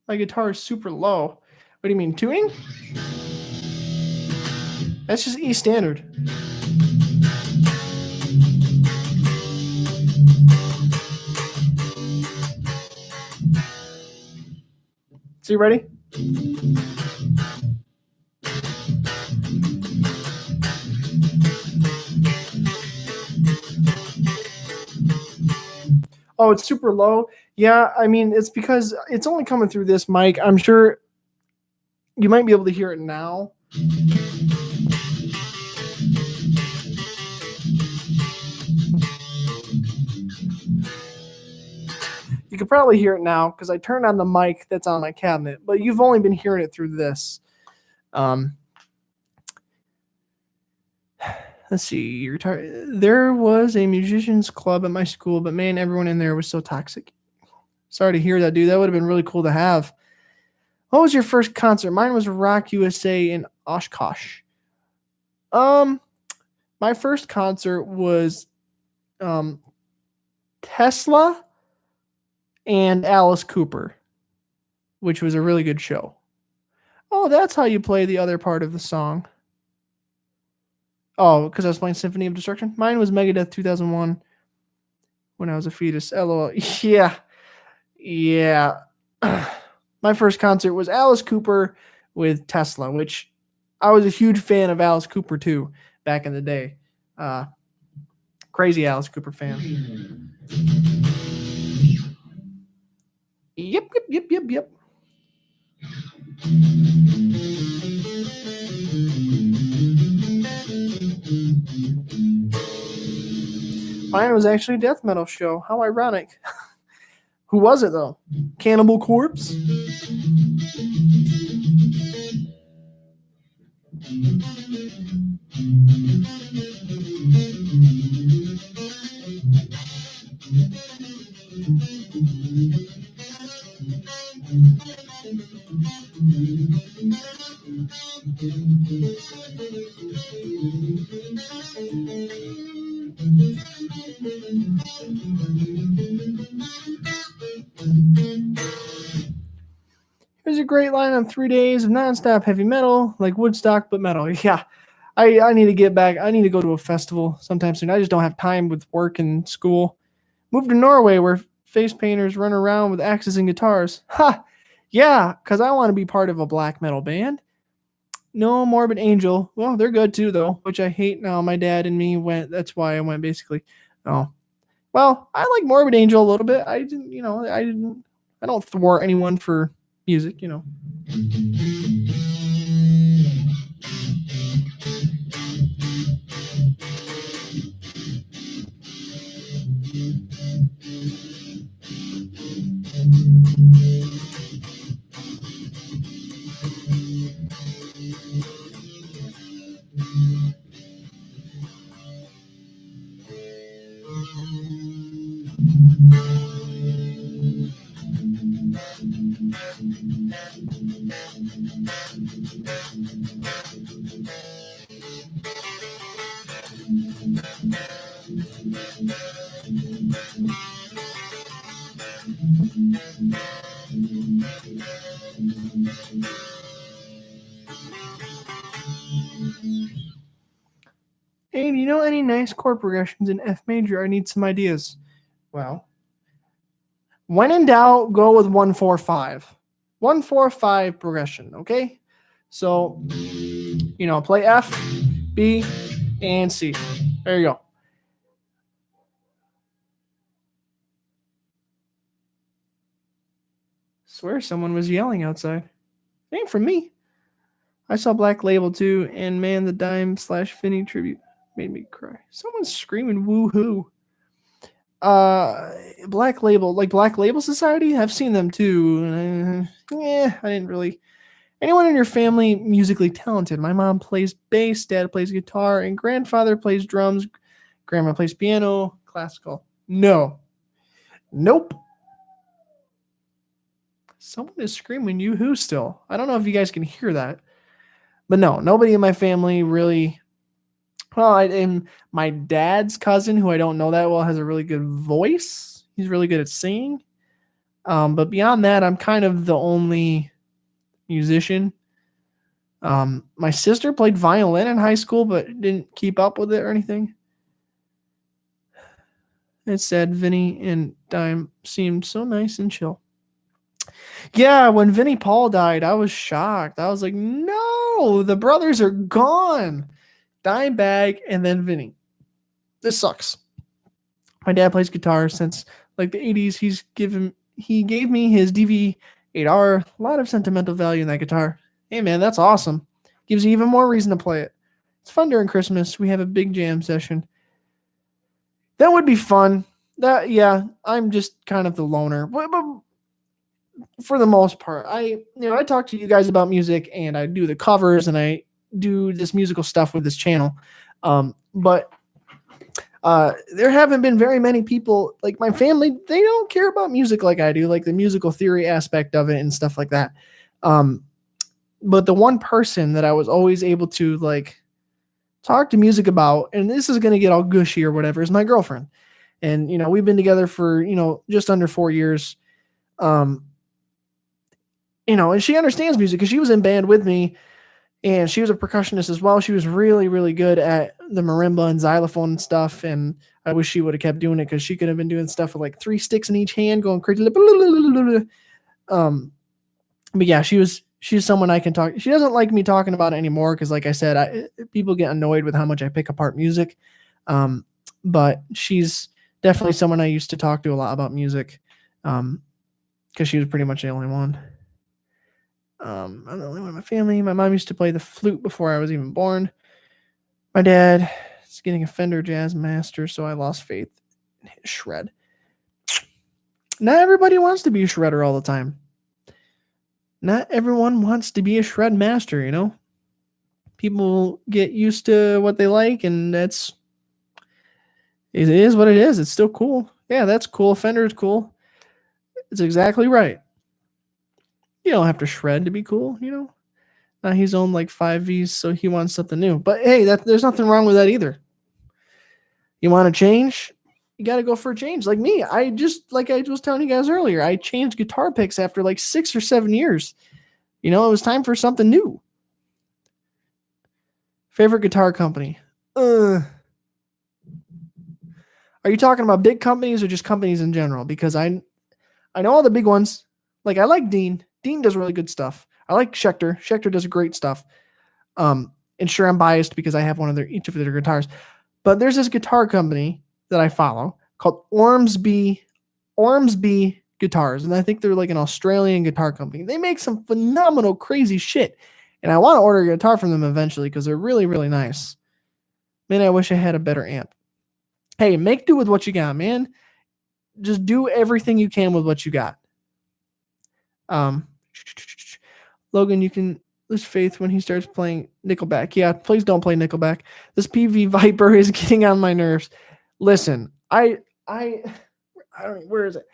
My guitar is super low. What do you mean, tuning? That's just E standard. So you ready? Oh, it's super low. Yeah, I mean, it's because it's only coming through this mic. I'm sure you might be able to hear it now. You could probably hear it now because I turned on the mic that's on my cabinet, but you've only been hearing it through this. Let's see. There was a musicians club at my school, but man, everyone in there was so toxic. Sorry to hear that, dude. That would have been really cool to have. What was your first concert? Mine was Rock USA in Oshkosh. My first concert was Tesla and Alice Cooper, which was a really good show. Oh, that's how you play the other part of the song. Oh, because I was playing Symphony of Destruction? Mine was Megadeth 2001 when I was a fetus. LOL. Yeah. My first concert was Alice Cooper with Tesla, which I was a huge fan of Alice Cooper too back in the day. Crazy Alice Cooper fan. Yep. Mine was actually a death metal show. How ironic. Who was it though? Cannibal Corpse? Here's a great line on 3 days of nonstop heavy metal, like Woodstock, but metal. Yeah, I need to get back. I need to go to a festival sometime soon. I just don't have time with work and school. Move to Norway where face painters run around with axes and guitars. Ha! Yeah, because I want to be part of a black metal band. No, Morbid Angel. Well, they're good too, though, which I hate now. My dad and me went. That's why I went, basically. Oh. Well, I like Morbid Angel a little bit. I don't thwart anyone for music, you know. Hey, do you know any nice chord progressions in F major? I need some ideas. Well, when in doubt, go with 1-4-5. 1-4-5 progression, okay? So, play F, B, and C. There you go. Swear someone was yelling outside. It ain't from me. I saw Black Label too, and man, the Dime / Finney tribute made me cry. Someone's screaming woohoo. Black Label, like Black Label Society, I've seen them too. I didn't really. Anyone in your family musically talented? My mom plays bass, dad plays guitar, and grandfather plays drums. Grandma plays piano, classical. No. Nope. Someone is screaming yoo-hoo still. I don't know if you guys can hear that. But no, nobody in my family really. Well, and my dad's cousin, who I don't know that well, has a really good voice. He's really good at singing. But beyond that, I'm kind of the only musician. My sister played violin in high school, but didn't keep up with it or anything. It said Vinny and Dime seemed so nice and chill. Yeah, when Vinnie Paul died, I was shocked. I was like, no, the brothers are gone. Dimebag and then Vinny. This sucks. My dad plays guitar since like the 80s. He gave me his DV8R. A lot of sentimental value in that guitar. Hey man, that's awesome. Gives you even more reason to play it. It's fun during Christmas. We have a big jam session. That would be fun. I'm just kind of the loner. But for the most part, I talk to you guys about music and I do the covers and I do this musical stuff with this channel. But there haven't been very many people like my family. They don't care about music like I do, like the musical theory aspect of it and stuff like that. But the one person that I was always able to like talk to music about, and this is going to get all gushy or whatever, is my girlfriend. And, we've been together for, just under 4 years. And she understands music because she was in band with me and she was a percussionist as well. She was really, really good at the marimba and xylophone and stuff. And I wish she would have kept doing it because she could have been doing stuff with like 3 sticks in each hand going crazy. But yeah, she's someone I can talk. She doesn't like me talking about it anymore because, like I said, people get annoyed with how much I pick apart music. But she's definitely someone I used to talk to a lot about music because she was pretty much the only one. I'm the only one in my family. My mom used to play the flute before I was even born. My dad is getting a Fender Jazz Master, so I lost faith in his shred. Not everybody wants to be a shredder all the time. Not everyone wants to be a shred master, People get used to what they like, and it is what it is. It's still cool. Yeah, that's cool. Fender's cool. It's exactly right. You don't have to shred to be cool, Now he's owned like 5 Vs, so he wants something new. But hey, there's nothing wrong with that either. You want to change? You got to go for a change. Like me, like I was telling you guys earlier, I changed guitar picks after like 6 or 7 years. It was time for something new. Favorite guitar company? Are you talking about big companies or just companies in general? Because I know all the big ones. Like I like Dean. Dean does really good stuff. I like Schecter. Schecter does great stuff. And sure, I'm biased because I have each of their guitars. But there's this guitar company that I follow called Ormsby Guitars, and I think they're like an Australian guitar company. They make some phenomenal, crazy shit, and I want to order a guitar from them eventually because they're really, really nice. Man, I wish I had a better amp. Hey, make do with what you got, man. Just do everything you can with what you got. Logan, you can lose faith when he starts playing Nickelback. Yeah, please don't play Nickelback. This PV Viper is getting on my nerves. Listen, I don't know, where is it?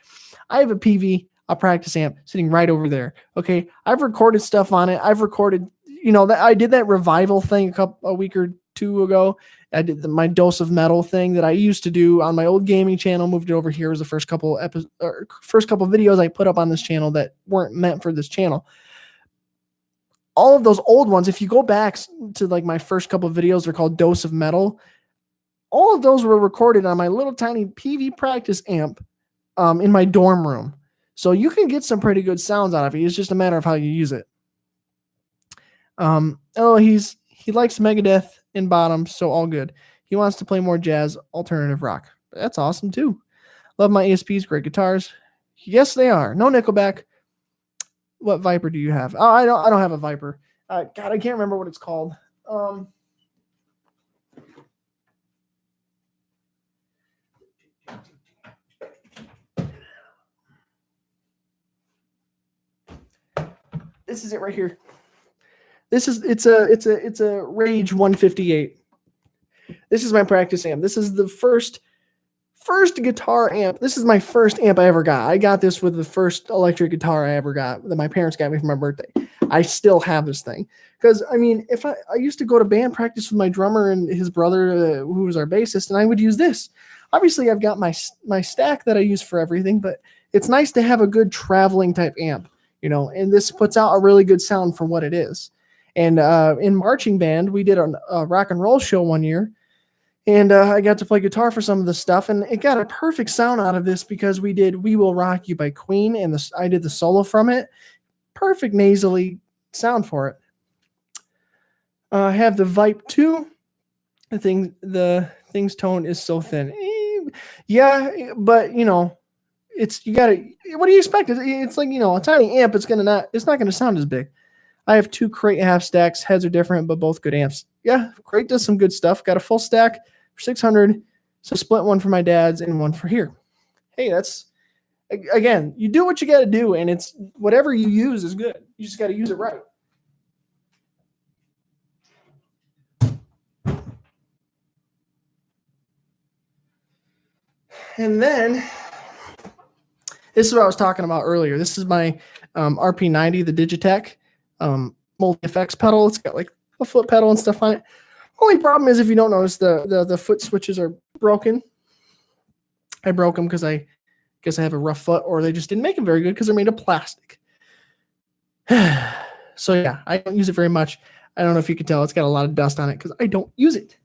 I have a PV, a practice amp sitting right over there. Okay. I've recorded stuff on it. I've recorded, that I did that revival thing a week or two ago. I did my dose of metal thing that I used to do on my old gaming channel, moved it over here as the first couple videos I put up on this channel that weren't meant for this channel. All of those old ones, if you go back to like my first couple of videos, they're called Dose of Metal. All of those were recorded on my little tiny PV practice amp in my dorm room. So you can get some pretty good sounds out of it. It's just a matter of how you use it. He likes Megadeth and Bottoms, so all good. He wants to play more jazz, alternative rock. That's awesome too. Love my ESPs, great guitars. Yes, they are. No Nickelback. What Viper do you have? Oh, I don't have a Viper. God, I can't remember what it's called. This is it right here. It's a Rage 158. This is my practice amp. This is the first guitar amp. This is my first amp I ever got. I got this with the first electric guitar I ever got that my parents got me for my birthday. I still have this thing because if I used to go to band practice with my drummer and his brother, who was our bassist, and I would use this. Obviously, I've got my stack that I use for everything, but it's nice to have a good traveling type amp, and this puts out a really good sound for what it is. And in marching band, we did a rock and roll show one year. And I got to play guitar for some of the stuff, and it got a perfect sound out of this because we did "We Will Rock You" by Queen, and I did the solo from it. Perfect nasally sound for it. I have the Vipe 2. The thing's tone is so thin. Yeah, but it's you gotta. What do you expect? It's like a tiny amp. It's not gonna sound as big. I have 2 Crate half stacks. Heads are different, but both good amps. Yeah, Crate does some good stuff. Got a full stack for 600. So split one for my dad's and one for here. Hey, that's, again, you do what you got to do, and it's whatever you use is good. You just got to use it right. And then this is what I was talking about earlier. This is my RP90, the Digitech multi-effects pedal. It's got like a foot pedal and stuff on it. Only problem is, if you don't notice, the foot switches are broken. I broke them because I guess I have a rough foot, or they just didn't make them very good because they're made of plastic. So yeah, I don't use it very much. I don't know if you can tell, it's got a lot of dust on it because I don't use it.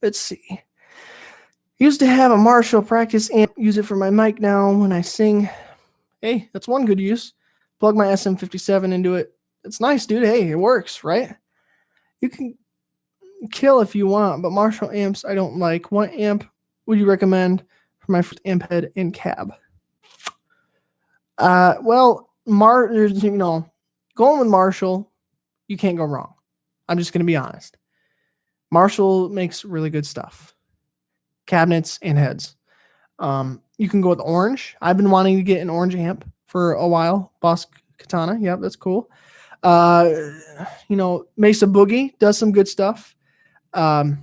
Let's see. Used to have a Marshall practice amp. Use it for my mic now when I sing. Hey, that's one good use. Plug my SM57 into it. It's nice, dude. Hey, it works, right? You can kill if you want, but Marshall amps I don't like. What amp would you recommend for my first amp head and cab? Well, going with Marshall, you can't go wrong. I'm just going to be honest. Marshall makes really good stuff. Cabinets and heads. You can go with orange. I've been wanting to get an orange amp for a while. Boss Katana. Yep, that's cool. Mesa Boogie does some good stuff. Get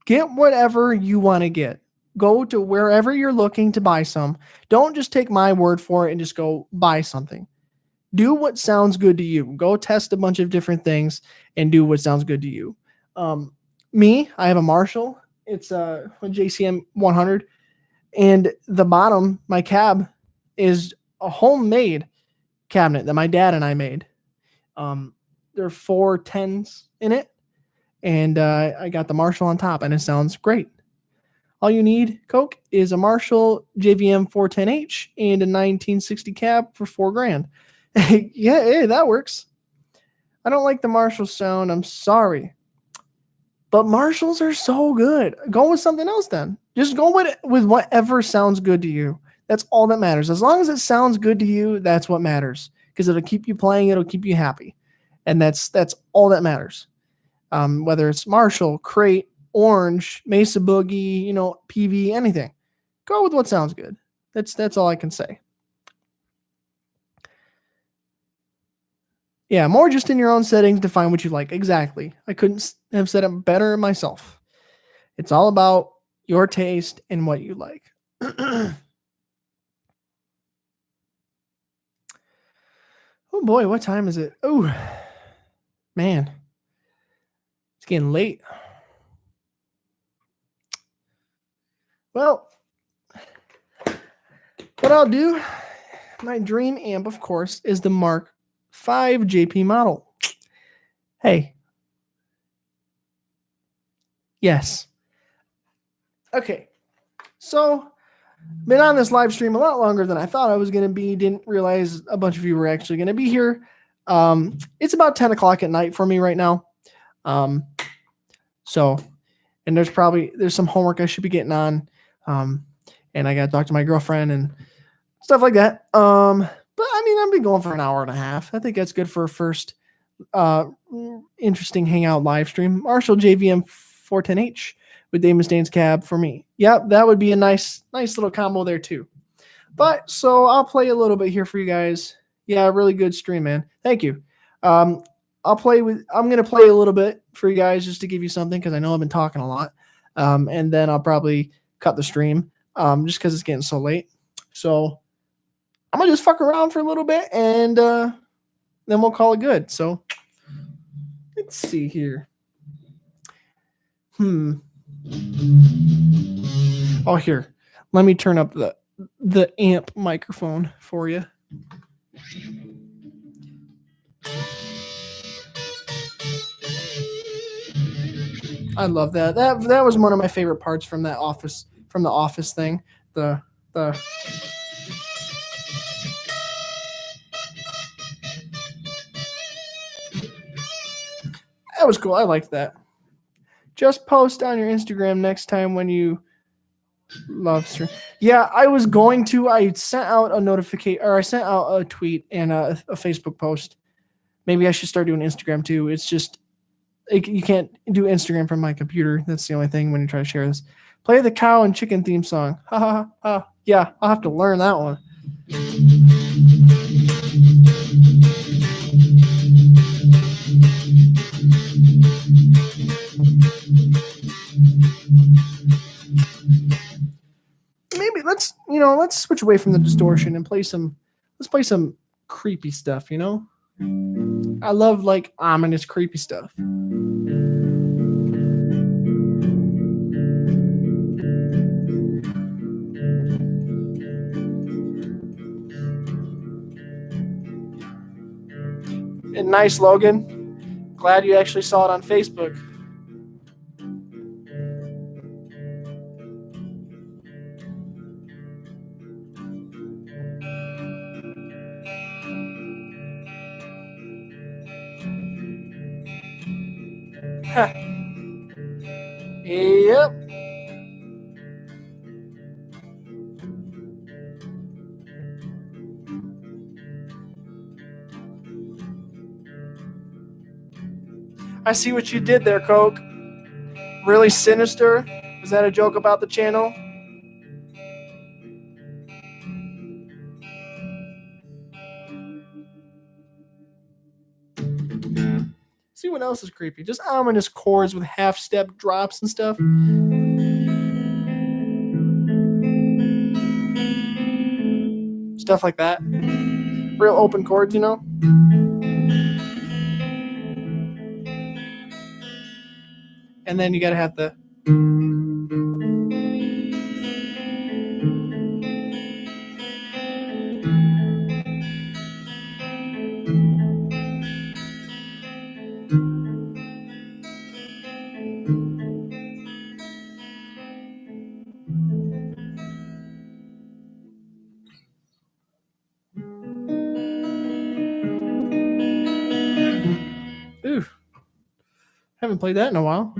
whatever you want to get. Go to wherever you're looking to buy some. Don't just take my word for it and just go buy something. Do what sounds good to you. Go test a bunch of different things and do what sounds good to you. I have a Marshall. It's a JCM 100. And the bottom, my cab, is a homemade cabinet that my dad and I made. There are 4 10s in it. And I got the Marshall on top, and it sounds great. All you need, Coke, is a Marshall JVM 410H and a 1960 cab for 4 grand. Yeah, hey, that works. I don't like the Marshall sound. I'm sorry. But Marshalls are so good. Go with something else then. Just go with whatever sounds good to you. That's all that matters. As long as it sounds good to you, that's what matters. Because it'll keep you playing, it'll keep you happy. And that's all that matters. Whether it's Marshall, Crate, Orange, Mesa Boogie, PV, anything. Go with what sounds good. That's all I can say. Yeah, more just in your own settings to find what you like. Exactly. I couldn't have said it better myself. It's all about your taste and what you like. Oh boy, what time is it? Oh, man. It's getting late. Well, what I'll do, my dream amp, of course, is the Mark V JP model. Hey. Yes. Okay. So, been on this live stream a lot longer than I thought I was going to be. Didn't realize a bunch of you were actually going to be here. It's about 10 o'clock at night for me right now. So, and there's some homework I should be getting on. And I got to talk to my girlfriend and stuff like that. But I mean, I've been going for an hour and a half. I think that's good for a first interesting Hangout live stream. Marshall JVM 410H with Dave Mustaine's cab for me. Yep, that would be a nice little combo there too. But so I'll play a little bit here for you guys. Yeah, really good stream, man. Thank you. I'm gonna play a little bit for you guys just to give you something because I know I've been talking a lot. And then I'll probably cut the stream just because it's getting so late. So I'm gonna just fuck around for a little bit and then we'll call it good. So let's see here. Oh, here. Let me turn up the amp microphone for you. I love that. That was one of my favorite parts from the office thing. The that was cool. I liked that. Just post on your Instagram next time when you love stream. Yeah, I was going to. I sent out a notification, or I sent out a tweet and a Facebook post. Maybe I should start doing Instagram too. It's just you can't do Instagram from my computer. That's the only thing when you try to share this. Play the cow and chicken theme song. Ha ha ha. Yeah, I'll have to learn that one. Maybe let's switch away from the distortion and let's play some creepy stuff, I love like ominous creepy stuff. And nice, Logan. Glad you actually saw it on Facebook. Huh. Yep. I see what you did there, Coke. Really sinister. Was that a joke about the channel? See what else is creepy? Just ominous chords with half-step drops and stuff. Stuff like that. Real open chords, And then you gotta have the Haven't played that in a while.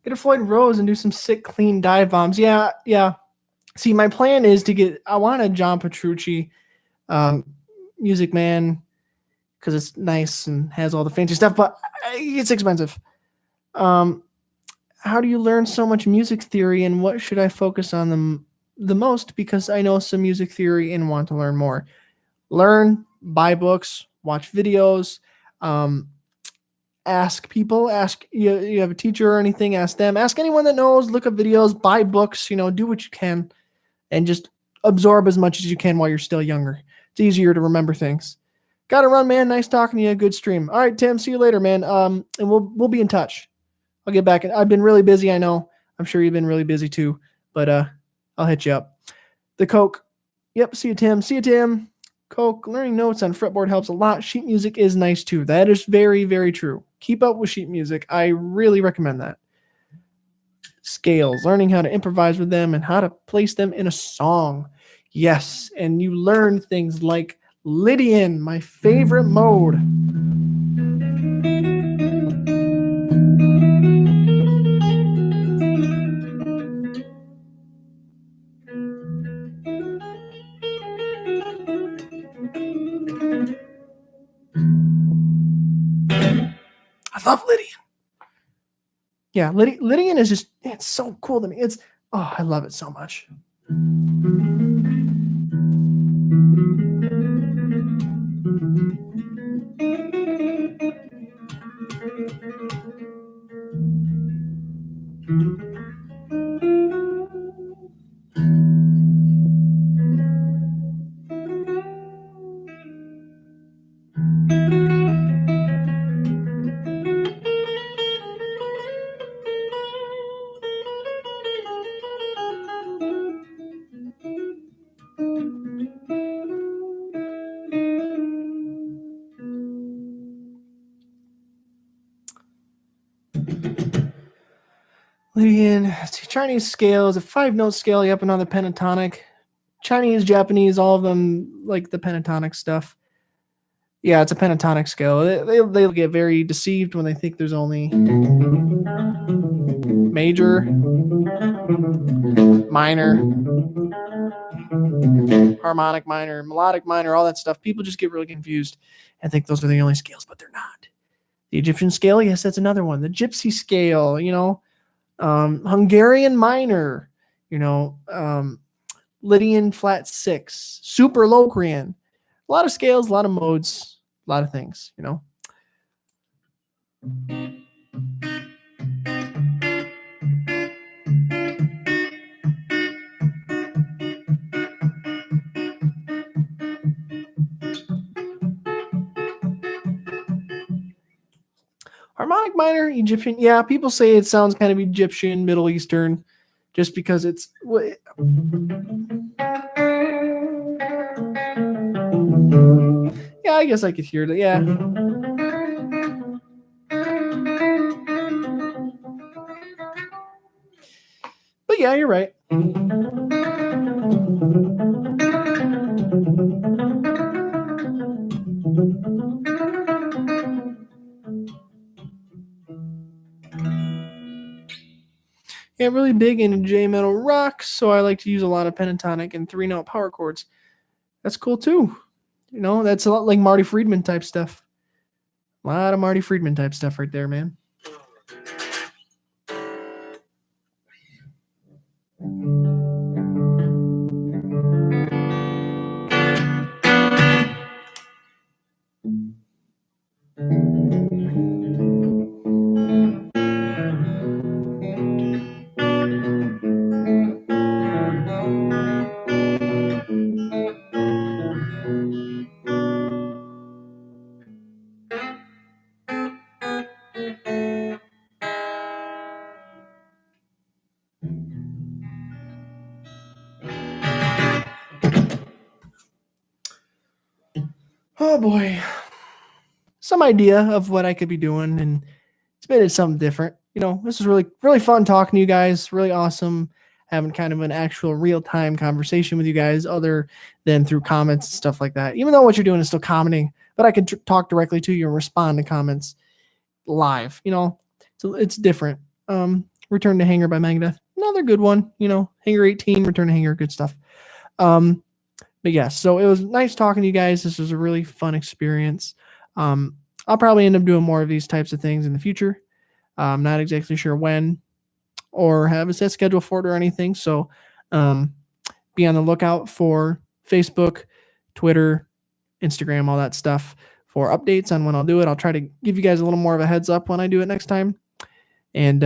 Get a Floyd Rose and do some sick, clean dive bombs. Yeah, yeah. See, my plan is to get. I want a John Petrucci, um, Music Man, because it's nice and has all the fancy stuff, but it's expensive. Um, how do you learn so much music theory, and what should I focus on the most? Because I know some music theory and want to learn more. Learn, buy books, watch videos, um, ask people. Ask you have a teacher or anything. Ask them. Ask anyone that knows. Look up videos, buy books. Do what you can, and just absorb as much as you can while you're still younger. It's easier to remember things. Gotta run, man. Nice talking to you. Good stream. All right, Tim. See you later, man. And we'll be in touch. I'll get back. I've been really busy. I know. I'm sure you've been really busy too. But I'll hit you up. The Coke. Yep. See you, Tim. See you, Tim. Coke. Learning notes on fretboard helps a lot. Sheet music is nice too. That is very, very true. Keep up with sheet music. I really recommend that. Scales. Learning how to improvise with them and how to place them in a song. Yes. And you learn things like Lydian, my favorite mode. I love Lydian. Yeah, Lydian is just, it's so cool to me. I love it so much. Lydian, Chinese scales, a 5-note scale, you have another pentatonic. Chinese, Japanese, all of them like the pentatonic stuff. Yeah, it's a pentatonic scale. They'll get very deceived when they think there's only major, minor, harmonic minor, melodic minor, all that stuff. People just get really confused and think those are the only scales, but they're not. The Egyptian scale, yes, that's another one. The Gypsy scale, Hungarian minor, Lydian flat 6, super Locrian. A lot of scales, a lot of modes, a lot of things. Harmonic minor, Egyptian. Yeah, people say it sounds kind of Egyptian, Middle Eastern, just because it's. Yeah, I guess I could hear that. Yeah. But yeah, you're right. Yeah, really big into J metal rock, so I like to use a lot of pentatonic and 3-note power chords. That's cool too. That's a lot like Marty Friedman type stuff. A lot of Marty Friedman type stuff right there, man. boy, some idea of what I could be doing, and it's made it something different. This is really, really fun talking to you guys. Really awesome having kind of an actual real time conversation with you guys, other than through comments and stuff like that. Even though what you're doing is still commenting, but I can talk directly to you and respond to comments live. So it's different. Return to Hanger by Megadeth, another good one. Hanger 18, Return to Hanger, good stuff. But yeah, so it was nice talking to you guys. This was a really fun experience. I'll probably end up doing more of these types of things in the future. I'm not exactly sure when or have a set schedule for it or anything. So be on the lookout for Facebook, Twitter, Instagram, all that stuff for updates on when I'll do it. I'll try to give you guys a little more of a heads up when I do it next time. And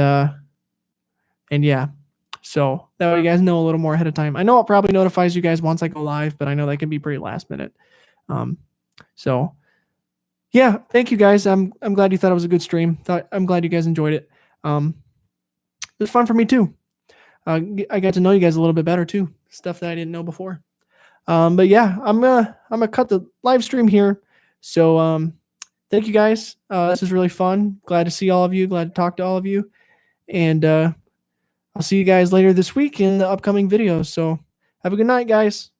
yeah, so that way you guys know a little more ahead of time. I know it probably notifies you guys once I go live, but I know that can be pretty last minute. So yeah, thank you guys. I'm glad you thought it was a good stream. I'm glad you guys enjoyed it. It was fun for me too. I got to know you guys a little bit better too. Stuff that I didn't know before. But yeah, I'm gonna cut the live stream here. So thank you guys. This is really fun. Glad to see all of you. Glad to talk to all of you. And I'll see you guys later this week in the upcoming videos. So have a good night, guys.